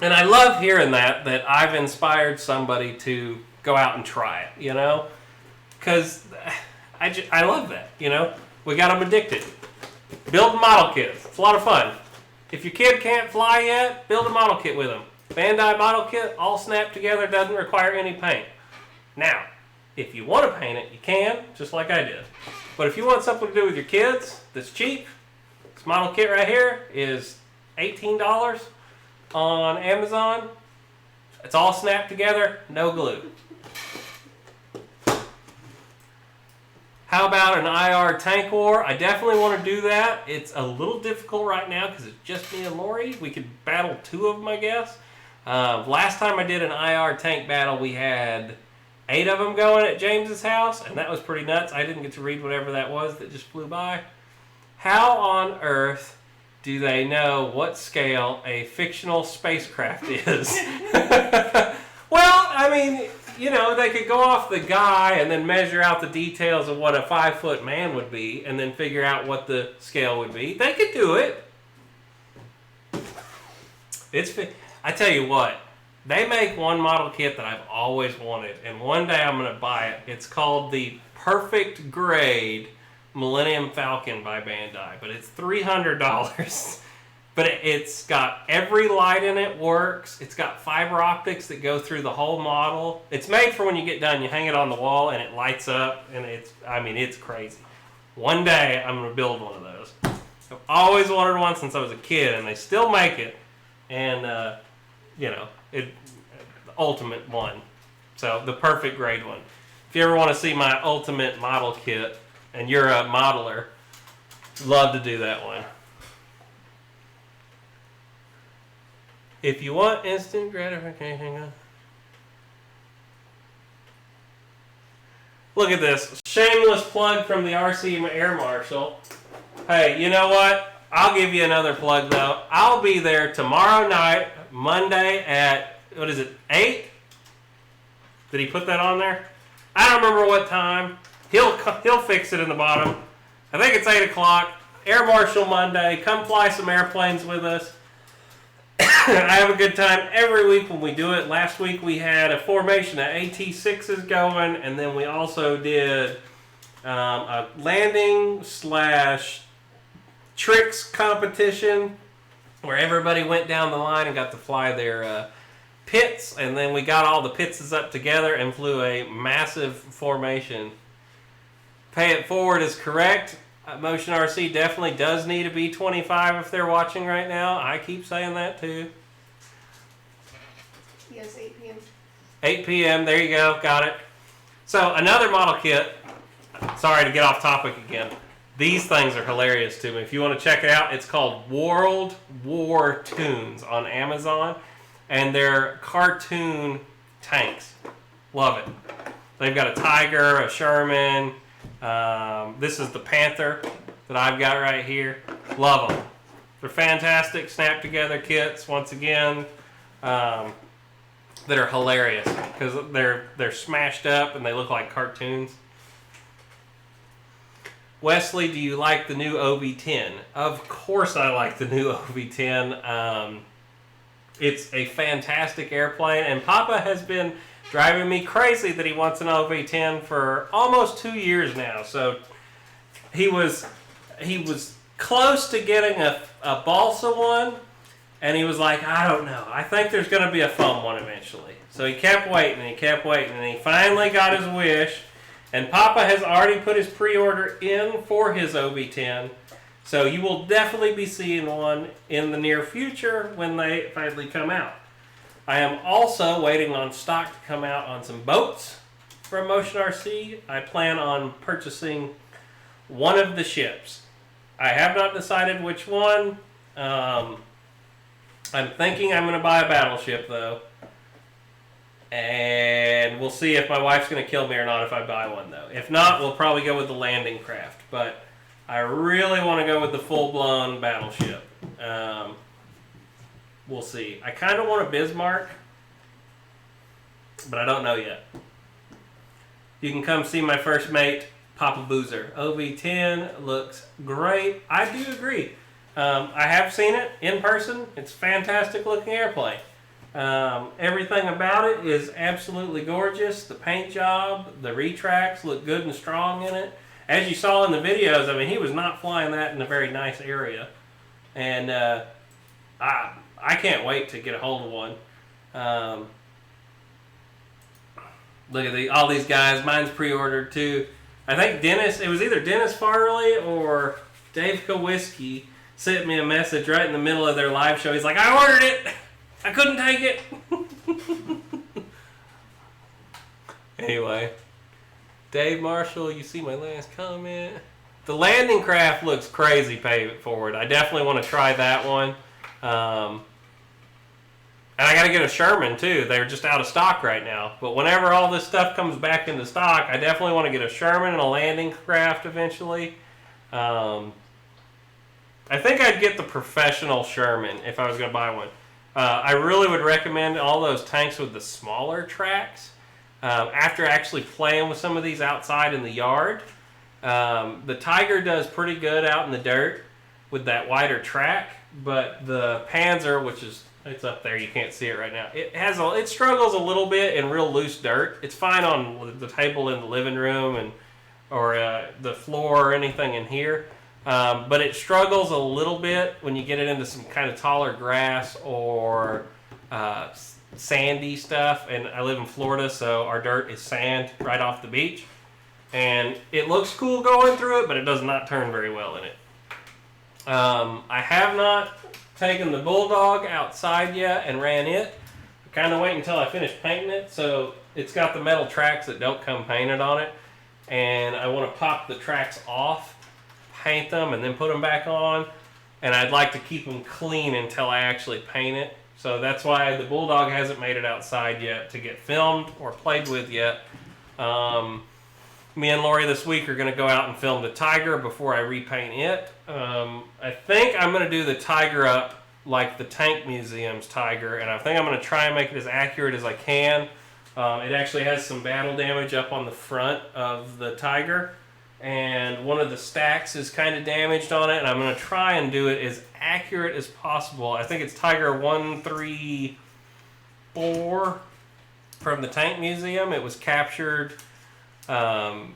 And I love hearing that I've inspired somebody to go out and try it, you know? Because I love that, you know? We got them addicted. Build model kits. It's a lot of fun. If your kid can't fly yet, build a model kit with them. Bandai model kit, all snapped together, doesn't require any paint. Now, if you want to paint it, you can, just like I did. But if you want something to do with your kids that's cheap, this model kit right here is $18 on Amazon. It's all snapped together, no glue. How about an IR tank war? I definitely want to do that. It's a little difficult right now because it's just me and Lori. We could battle two of them, I guess. Last time I did an IR tank battle, we had 8 of them going at James's house, and that was pretty nuts. I didn't get to read whatever that was that just flew by. How on earth do they know what scale a fictional spacecraft is? Well, I mean, you know, they could go off the guy and then measure out the details of what a 5-foot man would be and then figure out what the scale would be. They could do it. I tell you what, they make one model kit that I've always wanted, and one day I'm going to buy it. It's called the Perfect Grade Millennium Falcon by Bandai, but it's $300. But it's got every light in it works. It's got fiber optics that go through the whole model. It's made for when you get done, you hang it on the wall and it lights up, and it's crazy. One day I'm going to build one of those. I've always wanted one since I was a kid, and they still make it. And, you know, the ultimate one. So the perfect grade one. If you ever want to see my ultimate model kit, and you're a modeler, love to do that one. If you want instant gratification, look at this. Shameless plug from the RC Air Marshal. Hey, you know what? I'll give you another plug, though. I'll be there tomorrow night, Monday at, 8? Did he put that on there? I don't remember what time. He'll fix it in the bottom. I think it's 8 o'clock. Air Marshal Monday. Come fly some airplanes with us. I have a good time every week when we do it. Last week we had a formation of AT-6s going, and then we also did a landing / tricks competition where everybody went down the line and got to fly their pits, and then we got all the pitses up together and flew a massive formation. Pay it forward is correct. Motion RC definitely does need a B-25 if they're watching right now. I keep saying that too. Yes, 8 p.m. 8 p.m. There you go. Got it. So another model kit. Sorry to get off topic again. These things are hilarious to me. If you want to check it out, it's called World War Toons on Amazon. And they're cartoon tanks. Love it. They've got a Tiger, a Sherman. This is the Panther that I've got right here. Love them. They're fantastic snap together kits, once again, that are hilarious because they're smashed up and they look like cartoons. Wesley, do you like the new OV-10? Of course I like the new OV-10. It's a fantastic airplane, and Papa has been driving me crazy that he wants an OV-10 for almost 2 years now. So he was close to getting a balsa one, and he was like, I don't know. I think there's going to be a foam one eventually. So he kept waiting, and he finally got his wish. And Papa has already put his pre-order in for his OV-10. So you will definitely be seeing one in the near future when they finally come out. I am also waiting on stock to come out on some boats from Motion RC. I plan on purchasing one of the ships. I have not decided which one. I'm thinking I'm going to buy a battleship though. And we'll see if my wife's going to kill me or not if I buy one though. If not, we'll probably go with the landing craft. But I really want to go with the full-blown battleship. We'll see. I kind of want a Bismarck, but I don't know yet. You can come see my first mate, Papa Boozer. OV-10 looks great. I do agree. I have seen it in person. It's a fantastic looking airplane. Everything about it is absolutely gorgeous. The paint job, the retracts look good and strong in it. As you saw in the videos, I mean, he was not flying that in a very nice area. And I can't wait to get a hold of one. Look at all these guys. Mine's pre-ordered too. I think it was either Dennis Farley or Dave Kowalski sent me a message right in the middle of their live show. He's like, I ordered it. I couldn't take it. Anyway, Dave Marshall, you see my last comment? The landing craft looks crazy, pay it forward. I definitely want to try that one. And I got to get a Sherman too. They're just out of stock right now. But whenever all this stuff comes back into stock, I definitely want to get a Sherman and a landing craft eventually. I think I'd get the professional Sherman if I was going to buy one. I really would recommend all those tanks with the smaller tracks. After actually playing with some of these outside in the yard, the Tiger does pretty good out in the dirt with that wider track, but the Panzer, it's up there, you can't see it right now, it struggles a little bit in real loose dirt. It's fine on the table in the living room or the floor or anything in here. But it struggles a little bit when you get it into some kind of taller grass or sandy stuff. And I live in Florida, so our dirt is sand right off the beach. And it looks cool going through it, but it does not turn very well in it. I have not taken the Bulldog outside yet and ran it. I'm kind of waiting until I finish painting it. So it's got the metal tracks that don't come painted on it. And I want to pop the tracks off, paint them, and then put them back on. And I'd like to keep them clean until I actually paint it. So that's why the Bulldog hasn't made it outside yet to get filmed or played with yet. Me and Lori this week are going to go out and film the Tiger before I repaint it. I think I'm going to do the Tiger up like the Tank Museum's Tiger, and I think I'm going to try and make it as accurate as I can It actually has some battle damage up on the front of the Tiger, and one of the stacks is kind of damaged on it, and I'm going to try and do it as accurate as possible. I think it's Tiger 134 from the Tank Museum. It was captured, and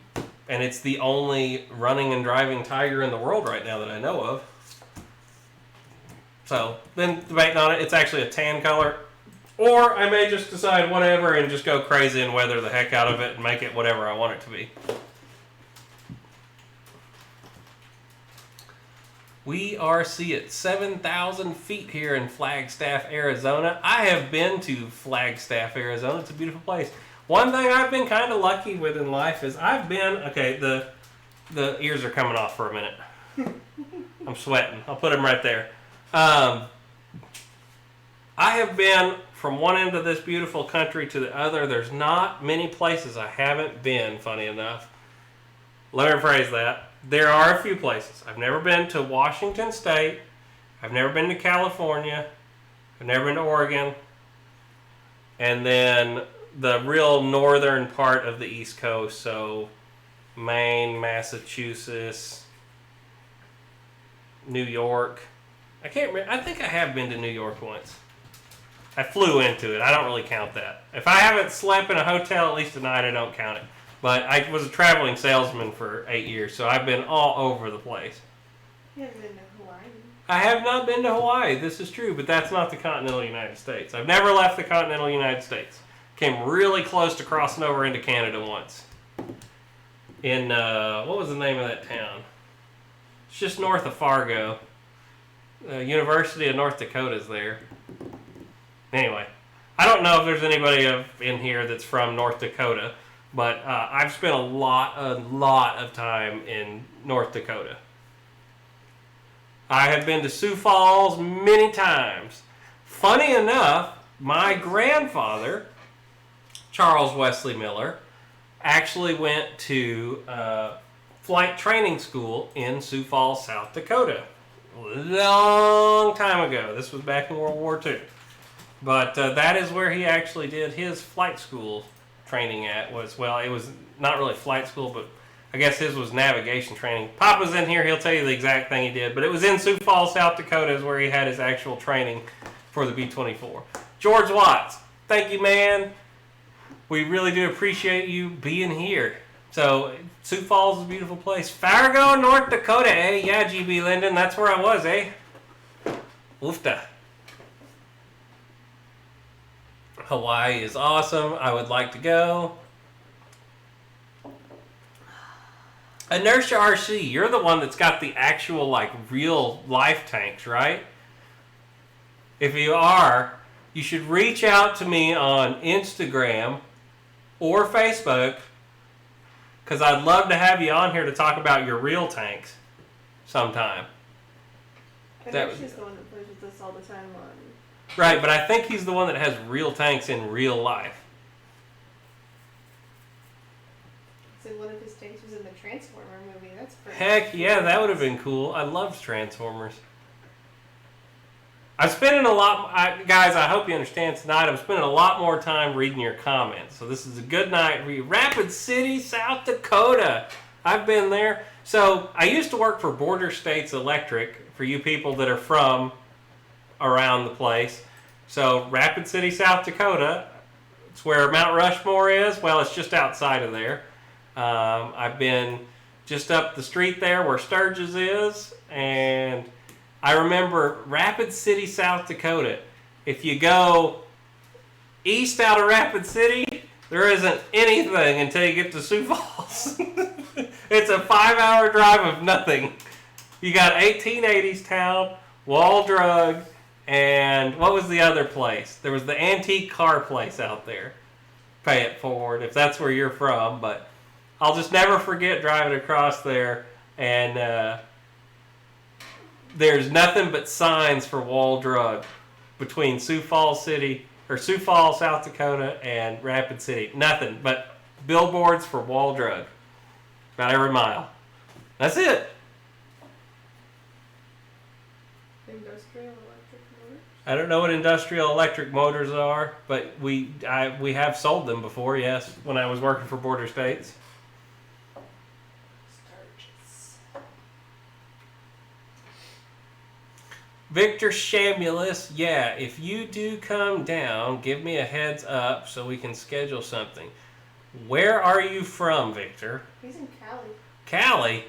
it's the only running and driving Tiger in the world right now that I know of. So, been debating on it. It's actually a tan color. Or I may just decide whatever and just go crazy and weather the heck out of it and make it whatever I want it to be. We are at 7,000 feet here in Flagstaff, Arizona. I have been to Flagstaff, Arizona. It's a beautiful place. One thing I've been kind of lucky with in life is I've been... Okay, the ears are coming off for a minute. I'm sweating. I'll put them right there. I have been from one end of this beautiful country to the other. There's not many places I haven't been, funny enough. Let me rephrase that. There are a few places. I've never been to Washington State. I've never been to California. I've never been to Oregon. And then the real northern part of the East Coast, so Maine, Massachusetts, New York. I can't remember. I think I have been to New York once. I flew into it. I don't really count that. If I haven't slept in a hotel at least a night, I don't count it. But I was a traveling salesman for 8 years, so I've been all over the place. You haven't been to Hawaii. I have not been to Hawaii. This is true, but that's not the continental United States. I've never left the continental United States. Came really close to crossing over into Canada once. In, what was the name of that town? It's just north of Fargo. University of North Dakota is there. Anyway, I don't know if there's anybody in here that's from North Dakota, but I've spent a lot of time in North Dakota. I have been to Sioux Falls many times. Funny enough, my grandfather, Charles Wesley Miller, actually went to flight training school in Sioux Falls, South Dakota. Long time ago. This was back in World War II. But that is where he actually did his flight school training at. It was not really flight school, but I guess his was navigation training. Papa's in here. He'll tell you the exact thing he did. But it was in Sioux Falls, South Dakota is where he had his actual training for the B-24. George Watts, thank you, man. We really do appreciate you being here. So, Sioux Falls is a beautiful place. Fargo, North Dakota, eh? Yeah, GB Linden, that's where I was, eh? Oofta. Hawaii is awesome. I would like to go. Inertia RC, you're the one that's got the actual, like, real life tanks, right? If you are, you should reach out to me on Instagram or Facebook, because I'd love to have you on here to talk about your real tanks sometime. I think she's the one that plays with us all the time on. Right, but I think he's the one that has real tanks in real life. So one of his tanks was in the Transformer movie. That's pretty. Heck yeah, that would have been cool. I loved Transformers. I'm spending a lot, guys, I hope you understand tonight, I'm spending a lot more time reading your comments. So this is a good night for you. Rapid City, South Dakota. I've been there. So I used to work for Border States Electric, for you people that are from around the place. So Rapid City, South Dakota, it's where Mount Rushmore is. Well, it's just outside of there. I've been just up the street there where Sturgis is, and I remember Rapid City, South Dakota. If you go east out of Rapid City, there isn't anything until you get to Sioux Falls. It's a 5-hour drive of nothing. You got 1880s town, Wall Drug, and what was the other place? There was the antique car place out there. Pay it forward if that's where you're from, but I'll just never forget driving across there, and there's nothing but signs for Wall Drug between Sioux Falls City, or Sioux Falls, South Dakota, and Rapid City. Nothing but billboards for Wall Drug. About every mile. That's it. Industrial electric motors? I don't know what industrial electric motors are, but we have sold them before. Yes, when I was working for Border States. Sturgis. Victor Shamulus, yeah, if you do come down, give me a heads up so we can schedule something. Where are you from, Victor? He's in Cali. Cali?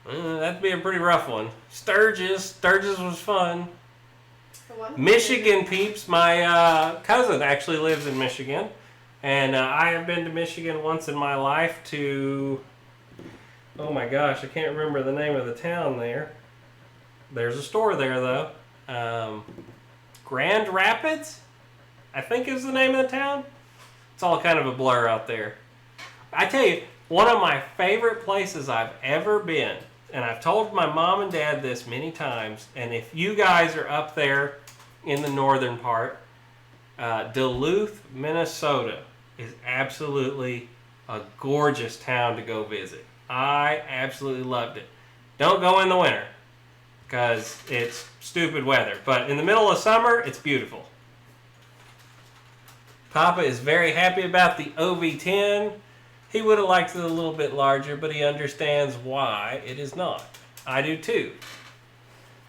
That'd be a pretty rough one. Sturgis was fun. The one Michigan peeps, my cousin actually lives in Michigan. And I have been to Michigan once in my life to, oh my gosh, I can't remember the name of the town there. There's a store there though. Grand Rapids, I think is the name of the town. It's all kind of a blur out there. I tell you, one of my favorite places I've ever been, and I've told my mom and dad this many times, and if you guys are up there in the northern part, Duluth, Minnesota is absolutely a gorgeous town to go visit. I absolutely loved it. Don't go in the winter because it's stupid weather, but in the middle of summer, it's beautiful. Papa is very happy about the OV10. He would have liked it a little bit larger, but he understands why it is not. I do too.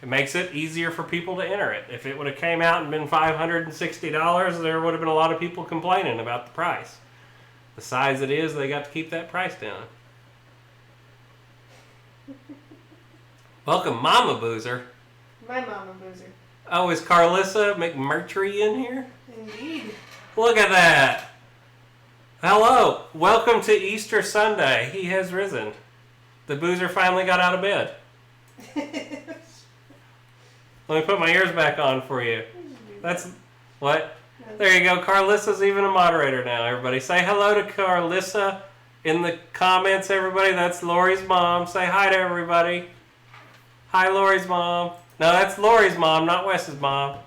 It makes it easier for people to enter it. If it would have came out and been $560, there would have been a lot of people complaining about the price. The size it is, they got to keep that price down. Welcome, Mama Boozer. My Mama Boozer. Oh, is Carlissa McMurtry in here? Indeed. Look at that. Hello. Welcome to Easter Sunday. He has risen. The Boozer finally got out of bed. Let me put my ears back on for you. That's what? There you go. Carlissa's even a moderator now, everybody. Say hello to Carlissa in the comments, everybody. That's Lori's mom. Say hi to everybody. Hi, Lori's mom. No, that's Lori's mom, not Wes's mom.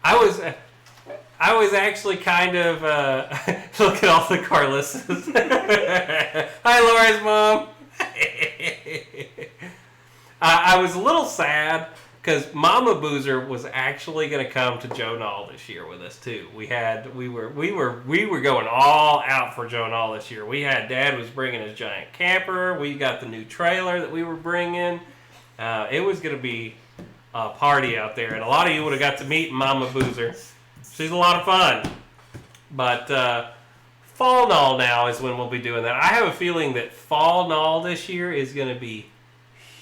I was actually kind of look at all the Carlissas. Hi, Lori's mom. I was a little sad because Mama Boozer was actually going to come to Joe Nall this year with us too. We were going all out for Joe Nall this year. We had Dad was bringing his giant camper. We got the new trailer that we were bringing. It was going to be a party out there, and a lot of you would have got to meet Mama Boozer. She's a lot of fun. But Fall Nall now is when we'll be doing that. I have a feeling that Fall Nall this year is going to be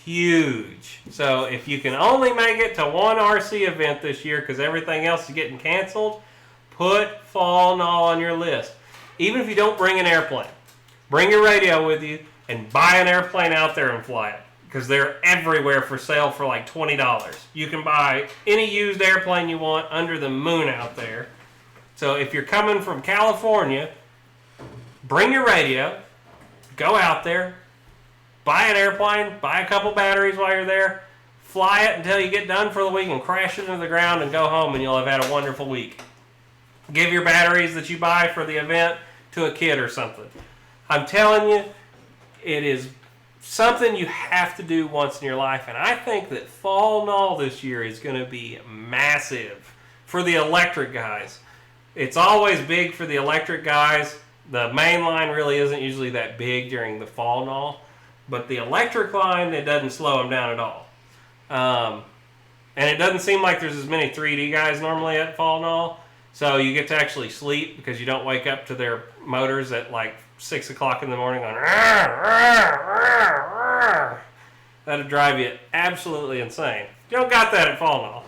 huge. So if you can only make it to one RC event this year because everything else is getting canceled, put Fall Nall on your list. Even if you don't bring an airplane, bring your radio with you and buy an airplane out there and fly it. Because they're everywhere for sale for like $20. You can buy any used airplane you want under the moon out there. So if you're coming from California, bring your radio, go out there, buy an airplane, buy a couple batteries while you're there, fly it until you get done for the week and crash it into the ground and go home and you'll have had a wonderful week. Give your batteries that you buy for the event to a kid or something. I'm telling you, it is something you have to do once in your life, and I think that Fall Nall this year is going to be massive for the electric guys. It's always big for the electric guys. The main line really isn't usually that big during the Fall Nall, but the electric line, it doesn't slow them down at all. And it doesn't seem like there's as many 3D guys normally at Fall Nall, so you get to actually sleep because you don't wake up to their motors at like 6 o'clock in the morning going, that'd drive you absolutely insane. You don't got that at Fall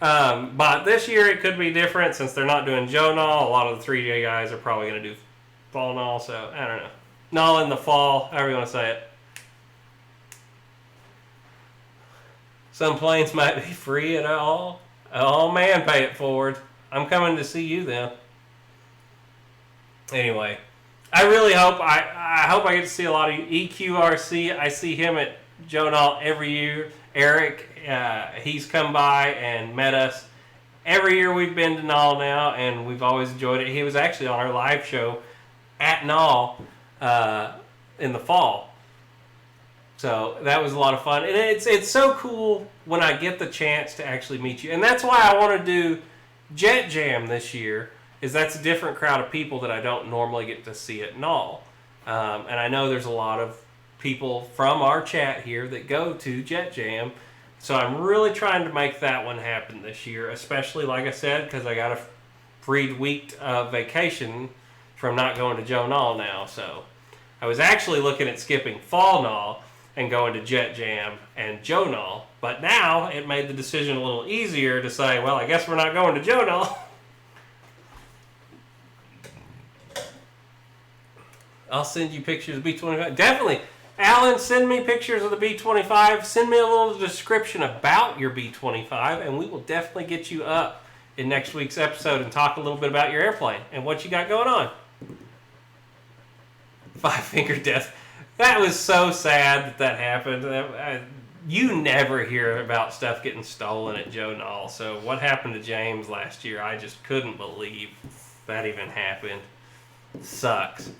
Nall. But this year it could be different since they're not doing Joe Nall. A lot of the 3J guys are probably going to do Fall Nall, so I don't know. Nall in the fall, however you want to say it. Some planes might be free at all. Oh man, pay it forward. I'm coming to see you then. Anyway. I really hope I hope I get to see a lot of EQRC. I see him at Joe Nall every year. Eric, he's come by and met us. Every year we've been to Nall now, and we've always enjoyed it. He was actually on our live show at Nall in the fall. So that was a lot of fun, and it's so cool when I get the chance to actually meet you, and that's why I want to do Jet Jam this year. Is that's a different crowd of people that I don't normally get to see at Null, and I know there's a lot of people from our chat here that go to Jet Jam, so I'm really trying to make that one happen this year, especially like I said because I got a free week of vacation from not going to Joe Null now. So I was actually looking at skipping Fall Null and going to Jet Jam and Joe Null. But now it made the decision a little easier to say, well, I guess we're not going to Joe Null. I'll send you pictures of B25. Definitely. Alan, send me pictures of the B25. Send me a little description about your B25, and we will definitely get you up in next week's episode and talk a little bit about your airplane and what you got going on. Five Finger Death. That was so sad that happened. You never hear about stuff getting stolen at Joe Null. So what happened to James last year, I just couldn't believe that even happened. Sucks.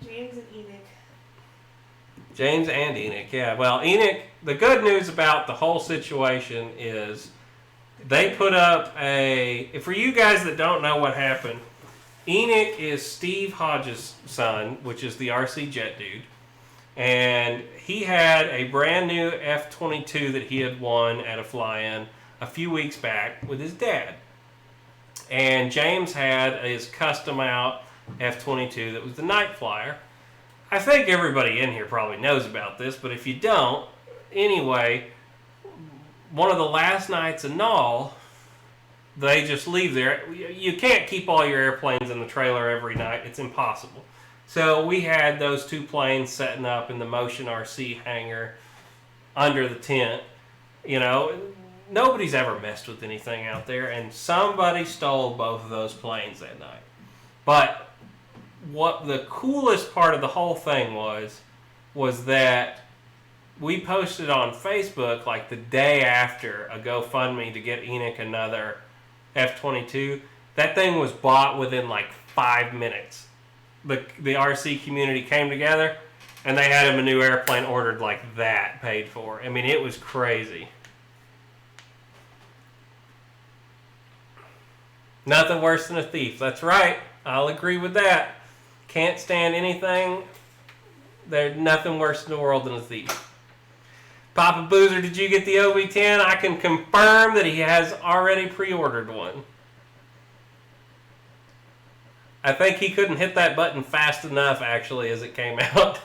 James and Enoch. James and Enoch, yeah. Well, Enoch, the good news about the whole situation is they put up for you guys that don't know what happened, Enoch is Steve Hodges' son, which is the RC Jet dude. And he had a brand new F-22 that he had won at a fly-in a few weeks back with his dad. And James had his custom-out F-22 that was the Night Flyer. I think everybody in here probably knows about this, but if you don't, anyway, one of the last nights of Null, they just leave there. You can't keep all your airplanes in the trailer every night. It's impossible. So we had those two planes setting up in the Motion RC hangar under the tent. You know, nobody's ever messed with anything out there, and somebody stole both of those planes that night. But what the coolest part of the whole thing was that we posted on Facebook like the day after a GoFundMe to get Enoch another F-22. That thing was bought within like 5 minutes. The RC community came together and they had him a new airplane ordered like that, paid for. I mean, it was crazy. Nothing worse than a thief. That's right. I'll agree with that. Can't stand anything. There's nothing worse in the world than a thief. Papa Boozer, did you get the OB-10? I can confirm that he has already pre-ordered one. I think he couldn't hit that button fast enough, actually, as it came out.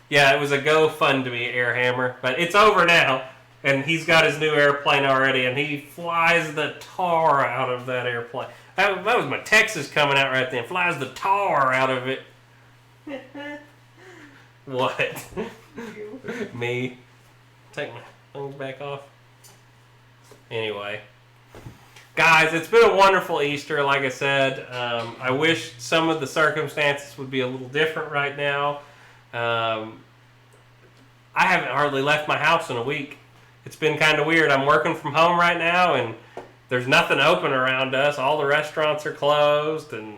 Yeah, it was a GoFundMe, Airhammer. But it's over now. And he's got his new airplane already, and he flies the tar out of that airplane. That was my Texas coming out right then. Flies the tar out of it. What? Me. Take my things back off. Anyway. Guys, it's been a wonderful Easter, like I said. I wish some of the circumstances would be a little different right now. I haven't hardly left my house in a week. It's been kind of weird. I'm working from home right now, and there's nothing open around us. All the restaurants are closed, and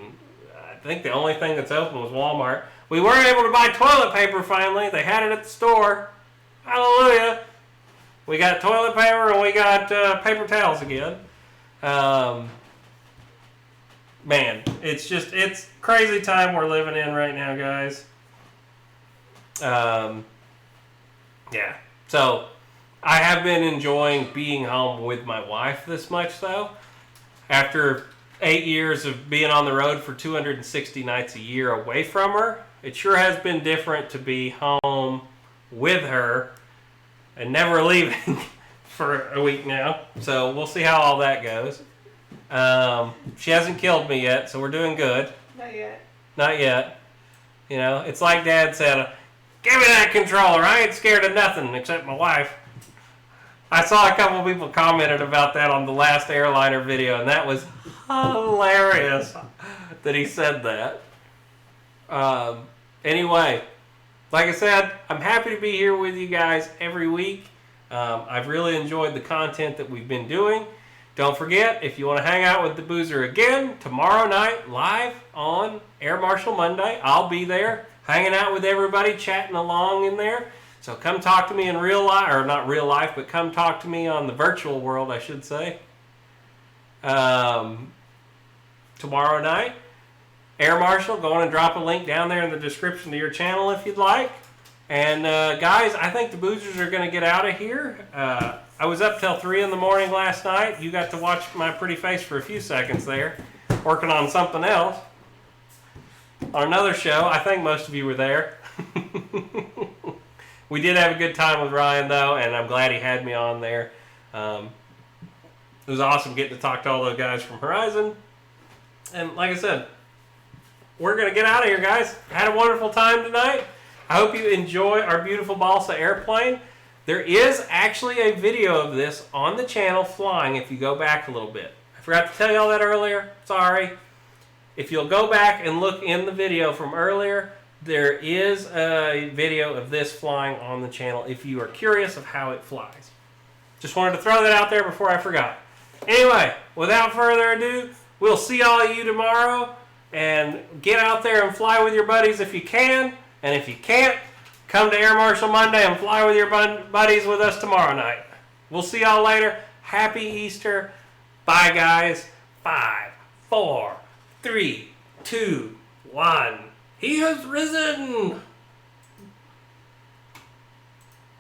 I think the only thing that's open was Walmart. We were able to buy toilet paper finally. They had it at the store. Hallelujah. We got toilet paper, and we got paper towels again. Man, it's crazy time we're living in right now, guys. Yeah. So I have been enjoying being home with my wife this much, though. After 8 years of being on the road for 260 nights a year away from her, it sure has been different to be home with her and never leaving for a week now. So we'll see how all that goes. She hasn't killed me yet, so we're doing good. Not yet. Not yet. You know, it's like Dad said, give me that controller. I ain't scared of nothing except my wife. I saw a couple of people commented about that on the last airliner video, and that was hilarious that he said that. Anyway, like I said, I'm happy to be here with you guys every week. I've really enjoyed the content that we've been doing. Don't forget, if you want to hang out with the Boozer again, tomorrow night, live on Air Marshal Monday, I'll be there, hanging out with everybody, chatting along in there. So come talk to me in real life, or not real life, but come talk to me on the virtual world, I should say. Tomorrow night, Air Marshal, go on and drop a link down there in the description to your channel if you'd like. And guys, I think the Boozers are going to get out of here. I was up till 3 in the morning last night. You got to watch my pretty face for a few seconds there, working on something else. On another show, I think most of you were there. We did have a good time with Ryan, though, and I'm glad he had me on there. It was awesome getting to talk to all those guys from Horizon. And like I said, we're going to get out of here, guys. Had a wonderful time tonight. I hope you enjoy our beautiful balsa airplane. There is actually a video of this on the channel flying if you go back a little bit. I forgot to tell you all that earlier. Sorry. If you'll go back and look in the video from earlier, there is a video of this flying on the channel if you are curious of how it flies. Just wanted to throw that out there before I forgot. Anyway, without further ado, we'll see all of you tomorrow. And get out there and fly with your buddies if you can. And if you can't, come to Air Marshal Monday and fly with your buddies with us tomorrow night. We'll see y'all later. Happy Easter. Bye, guys. 5, 4, 3, 2, 1. He has risen.